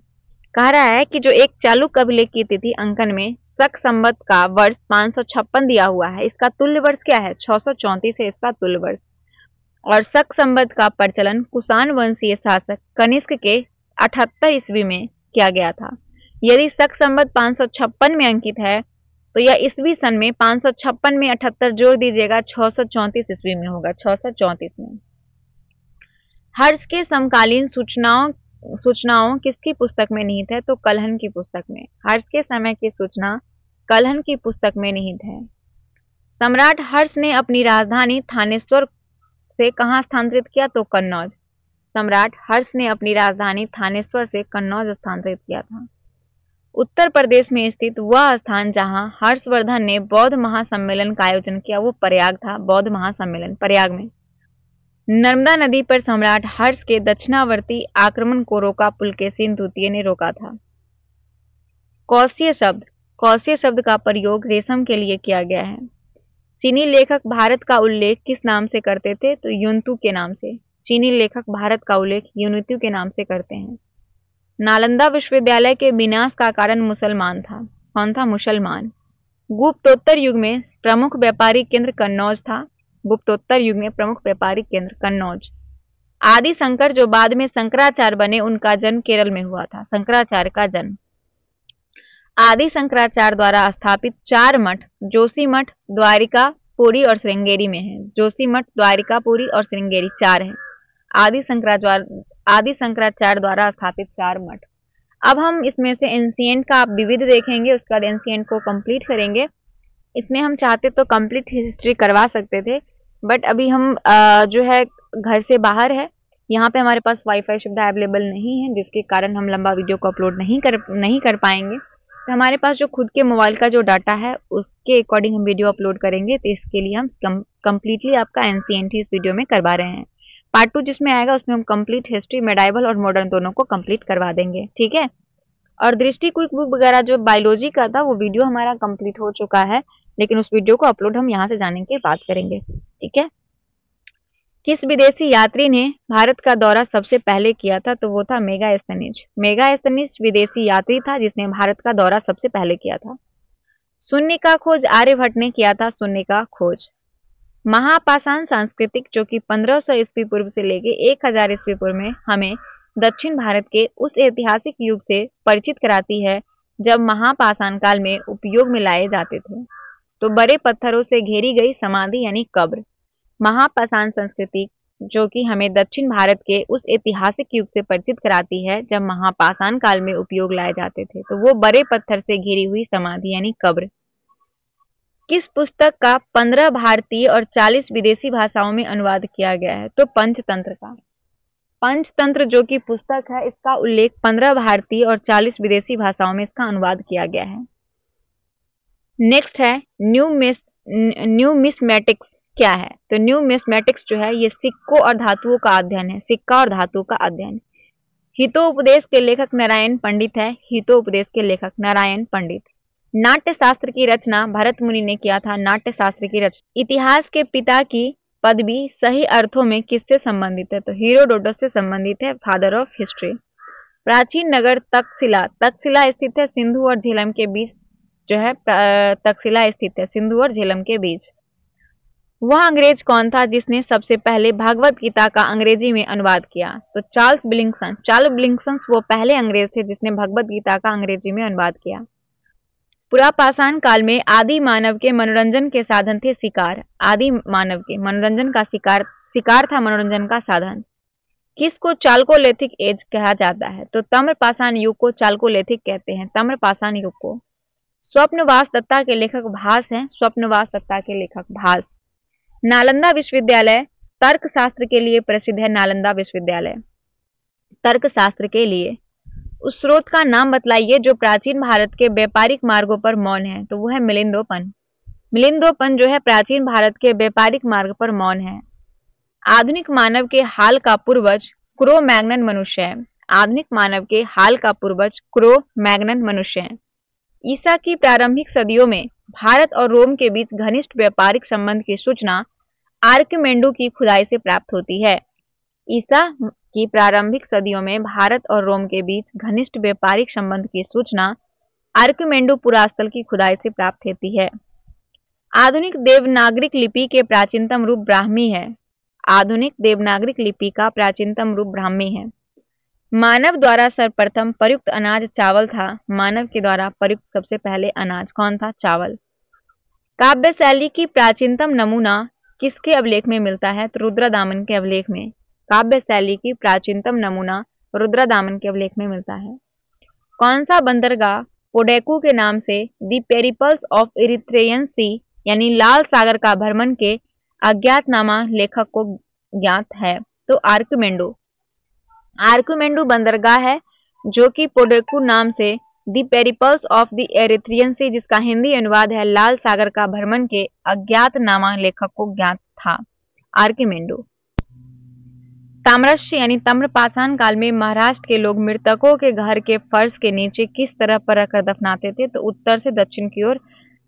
कह रहा है कि जो एक चालुक्य अभिलेख की तिथि अंकन में शक संवत का वर्ष 556 दिया हुआ है, इसका तुल्य वर्ष क्या है? 634 है इसका तुल्य वर्ष। और शक संवत का प्रचलन कुषाण वंशीय शासक कनिष्क के 78 ईस्वी में किया गया था। यदि शक संवत 556 में अंकित है तो यह ईस्वी सन में 556 में 78 जोड़ दीजिएगा, 634 ईस्वी में होगा, 634 में। हर्ष के समकालीन सूचनाओं किसकी पुस्तक में निहित है? तो कलहन की पुस्तक में। हर्ष के समय की सूचना कलहन की पुस्तक में निहित है। सम्राट हर्ष ने अपनी राजधानी थानेश्वर से कहाँ स्थानांतरित किया? तो कन्नौज। सम्राट हर्ष ने अपनी राजधानी थानेश्वर से कन्नौज स्थानांतरित किया था। उत्तर प्रदेश में स्थित वह स्थान जहां हर्षवर्धन ने बौद्ध महासम्मेलन का आयोजन किया वो प्रयाग था। बौद्ध महासम्मेलन प्रयाग में। नर्मदा नदी पर सम्राट हर्ष के दक्षिणावर्ती आक्रमण को रोका पुलकेशिन द्वितीय ने रोका था। कौशय शब्द का प्रयोग रेशम के लिए किया गया है। चीनी लेखक भारत का उल्लेख किस नाम से करते थे? तो युनतू के नाम से। चीनी लेखक भारत का उल्लेख युनतू के नाम से करते हैं। नालंदा विश्वविद्यालय के विनाश का कारण मुसलमान था। कौन था? मुसलमान। गुप्तोत्तर युग में प्रमुख व्यापारिक केंद्र कन्नौज था। गुप्तोत्तर युग में प्रमुख व्यापारिक केंद्र कन्नौज। आदि शंकर जो बाद में शंकराचार्य बने, उनका जन्म केरल में हुआ था। शंकराचार्य का जन्म। आदि शंकराचार्य द्वारा स्थापित 4 मठ जोशी मठ, द्वारिका, पुरी और श्रृंगेरी में है। जोशी मठ, द्वारिका, पुरी और श्रृंगेरी 4 है आदि शंकराचार्य द्वारा स्थापित 4 मठ। अब हम इसमें से एंशिएंट का आप विविध देखेंगे, उसके बाद एंशिएंट को कंप्लीट करेंगे। इसमें हम चाहते तो कंप्लीट हिस्ट्री करवा सकते थे, बट अभी हम जो है घर से बाहर है, यहाँ पे हमारे पास वाईफाई सुविधा अवेलेबल नहीं है, जिसके कारण हम लंबा वीडियो को अपलोड नहीं कर पाएंगे। तो हमारे पास जो खुद के मोबाइल का जो डाटा है उसके अकॉर्डिंग हम वीडियो अपलोड करेंगे, तो इसके लिए हम कम्प्लीटली आपका एनसीईआरटी इस वीडियो में करवा रहे हैं। पार्ट 2 जिसमें आएगा उसमें हम कंप्लीट हिस्ट्री, मेडाइवल और मॉडर्न दोनों को कंप्लीट करवा देंगे, ठीक है। और दृष्टि क्विक बुक वगैरह जो बायोलॉजी का था वो वीडियो हमारा कंप्लीट हो चुका है, लेकिन उस वीडियो को अपलोड हम यहाँ से जाने के बाद करेंगे, ठीक है। किस विदेशी यात्री ने भारत का दौरा सबसे पहले किया था? तो वो था मेगास्थनीज। मेगास्थनीज विदेशी यात्री था जिसने भारत का दौरा सबसे पहले किया था। शून्य का खोज आर्यभट्ट ने किया था। शून्य का खोज। महापाषाण सांस्कृतिक जो कि 1500 ईस्वी पूर्व से लेके 1000 ईस्वी पूर्व में हमें दक्षिण भारत के उस ऐतिहासिक युग से परिचित कराती है जब महापाषाण काल में उपयोग में लाए जाते थे। तो बड़े पत्थरों से घेरी गई समाधि यानी कब्र। महापाषाण संस्कृति जो कि हमें दक्षिण भारत के उस ऐतिहासिक युग से परिचित कराती है जब महापाषाण काल में उपयोग लाए जाते थे। तो वो बड़े पत्थर से घिरी हुई समाधि यानी कब्र। किस पुस्तक का 15 भारतीय और 40 विदेशी भाषाओं में अनुवाद किया गया है? तो पंचतंत्र का। पंचतंत्र जो कि पुस्तक है इसका उल्लेख 15 भारतीय और 40 विदेशी भाषाओं में इसका अनुवाद किया गया है। नेक्स्ट है न्यूमिस्मेटिक्स क्या है? तो न्यूमिस्मेटिक्स जो है ये सिक्कों और धातुओं का अध्ययन है। सिक्का और धातु का अध्ययन। हितोपदेश के लेखक नारायण पंडित है। हितोपदेश के लेखक नारायण पंडित। नाट्य शास्त्र की रचना भरत मुनि ने किया था। नाट्य शास्त्र की रचना। इतिहास के पिता की पदवी सही अर्थों में किससे संबंधित है? तो हेरोडोटस से संबंधित है, फादर ऑफ हिस्ट्री। प्राचीन नगर तक्षशिला। तक्षशिला स्थित है सिंधु और झेलम के बीच जो है तक्षशिला स्थित है सिंधु और झेलम के बीच। वह अंग्रेज कौन था जिसने सबसे पहले भागवत गीता का अंग्रेजी में अनुवाद किया? तो चार्ल्स बिलिंगसन। चार्ल्स बिलिंगसन वो पहले अंग्रेज थे जिसने भगवत गीता का अंग्रेजी में अनुवाद किया। पुरापाषाण काल में आदि मानव के मनोरंजन के साधन थे शिकार। आदि मानव के मनोरंजन का शिकार था मनोरंजन का साधन। किसको चाल्कोलिथिक एज कहा जाता है? तो ताम्रपाषाण युग को चाल्कोलिथिक कहते हैं। ताम्रपाषाण युग को। स्वप्नवास दत्ता के लेखक भास हैं। स्वप्नवास दत्ता के लेखक भास। नालंदा विश्वविद्यालय तर्कशास्त्र के लिए प्रसिद्ध है। नालंदा विश्वविद्यालय तर्कशास्त्र के लिए। उस स्रोत का नाम बतलाइए जो प्राचीन भारत के व्यापारिक मार्गों पर मौन है। तो वो है मिलिंदोपन। मिलिंदोपन जो है प्राचीन भारत के व्यापारिक मार्ग पर मौन है। आधुनिक मानव के हाल का पूर्वज क्रो मैग्नन मनुष्य है। आधुनिक मानव के हाल का पूर्वज क्रो मैग्नन मनुष्य है। ईसा की प्रारंभिक सदियों में भारत और रोम के बीच घनिष्ठ व्यापारिक संबंध की सूचना आर्किमेंडू की खुदाई से प्राप्त होती है। ईसा की प्रारंभिक सदियों में भारत और रोम के बीच घनिष्ठ व्यापारिक संबंध की सूचना आर्किमेंडू पुरास्थल की खुदाई से प्राप्त होती है। आधुनिक देवनागरिक लिपि के प्राचीनतम रूप ब्राह्मी है। आधुनिक देवनागरिक लिपि का प्राचीनतम रूप ब्राह्मी है। मानव द्वारा सर्वप्रथम प्रयुक्त अनाज चावल था। मानव के द्वारा प्रयुक्त सबसे पहले अनाज कौन था? चावल। काव्य शैली की प्राचीनतम नमूना किसके अभिलेख में मिलता है? तो रुद्रदामन के अभिलेख में। काव्य शैली की प्राचीनतम नमूना रुद्रदामन के अभिलेख में मिलता है। कौन सा बंदरगाह पोडेकू के नाम से दी पेरिपल्स ऑफ इरिथ्रेयन सी यानी लाल सागर का भ्रमण के अज्ञातनामा लेखक को ज्ञात है? तो आर्किमेंडू। आर्किमेंडू बंदरगाह है जो कि पोडेकू नाम से दी पेरिपल्स ऑफ द एरिथ्रियन सी जिसका हिंदी अनुवाद है लाल सागर का भ्रमण के अज्ञातनामा लेखक को ज्ञात था। आर्किमेंडू। ताम्रस्य यानी ताम्रपाषाण काल में महाराष्ट्र के लोग मृतकों के घर के फर्श के नीचे किस तरह पर रखकर दफनाते थे? तो उत्तर से दक्षिण की ओर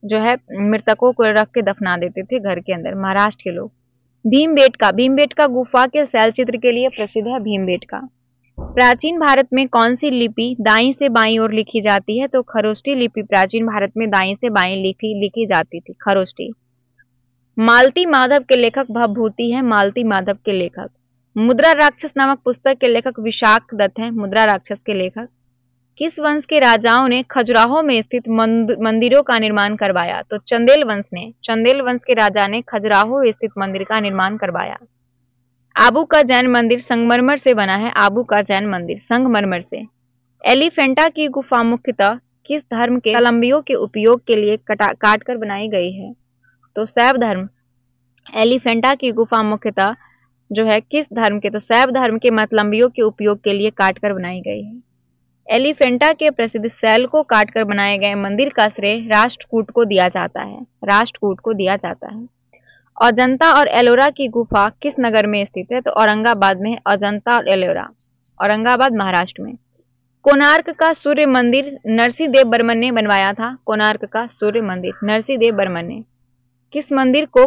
जो है मृतकों को रख के दफना देते थे घर के अंदर महाराष्ट्र के लोग। भीमबेटका। भीमबेटका गुफा के शैल चित्र के लिए प्रसिद्ध है भीमबेटका। प्राचीन भारत में कौन सी लिपि दाईं से बाईं ओर लिखी जाती है? तो खरोष्टी लिपि प्राचीन भारत में दाईं से बाईं लिखी जाती थी। खरोष्टी। मालती माधव के लेखक भवभूति हैं। मालती माधव के लेखक। मुद्रा राक्षस नामक पुस्तक के लेखक विशाख दत्त हैं। मुद्रा राक्षस के लेखक। किस वंश के राजाओं ने खजुराहो में स्थित मंदिरों का निर्माण करवाया? तो चंदेल वंश ने। चंदेल वंश के राजा ने खजुराहो स्थित मंदिर का निर्माण करवाया। आबू का जैन मंदिर संगमरमर से बना है। आबू का जैन मंदिर संगमरमर से। एलिफेंटा की गुफा मुख्यतः किस धर्म के मतलम्बियों के उपयोग के लिए काट कर बनाई गई है? तो शैव धर्म। एलिफेंटा की गुफा मुख्यतः जो है किस धर्म के? तो शैव धर्म के मतलम्बियों के उपयोग के लिए काट कर बनाई गई है। एलिफेंटा के प्रसिद्ध सैल को काटकर बनाए गए मंदिर का श्रेय राष्ट्रकूट को दिया जाता है। राष्ट्रकूट को दिया जाता है। अजंता और एलोरा की गुफा किस नगर में स्थित है? तो औरंगाबाद में है अजंता और एलोरा, औरंगाबाद महाराष्ट्र में। कोणार्क का सूर्य मंदिर नरसिंह देव बर्मन ने बनवाया था। कोणार्क का सूर्य मंदिर नरसिंह देव बर्मन ने। किस मंदिर को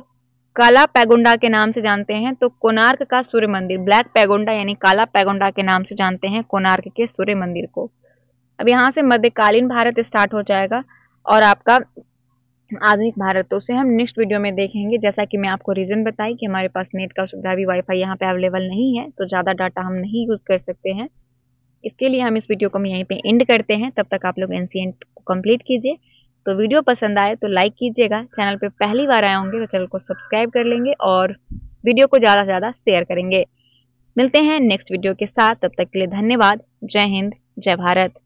काला पैगोंडा के नाम से जानते हैं? तो कोणार्क का सूर्य मंदिर, ब्लैक पैगोंडा यानी काला पैगोंडा के नाम से जानते हैं कोणार्क के सूर्य मंदिर को। अब यहाँ से मध्यकालीन भारत स्टार्ट हो जाएगा और आपका आधुनिक भारत, तो उसे हम नेक्स्ट वीडियो में देखेंगे। जैसा कि मैं आपको रीजन बताई कि हमारे पास नेट का सुविधा भी वाईफाई यहाँ पे अवेलेबल नहीं है, तो ज़्यादा डाटा हम नहीं यूज़ कर सकते हैं। इसके लिए हम इस वीडियो को यहीं पे एंड करते हैं। तब तक आप लोग एनसीएंट को कंप्लीट कीजिए। तो वीडियो पसंद आए तो लाइक कीजिएगा। चैनल पे पहली बार आए होंगे तो चैनल को सब्सक्राइब कर लेंगे और वीडियो को ज़्यादा से ज़्यादा शेयर करेंगे। मिलते हैं नेक्स्ट वीडियो के साथ, तब तक के लिए धन्यवाद। जय हिंद, जय भारत।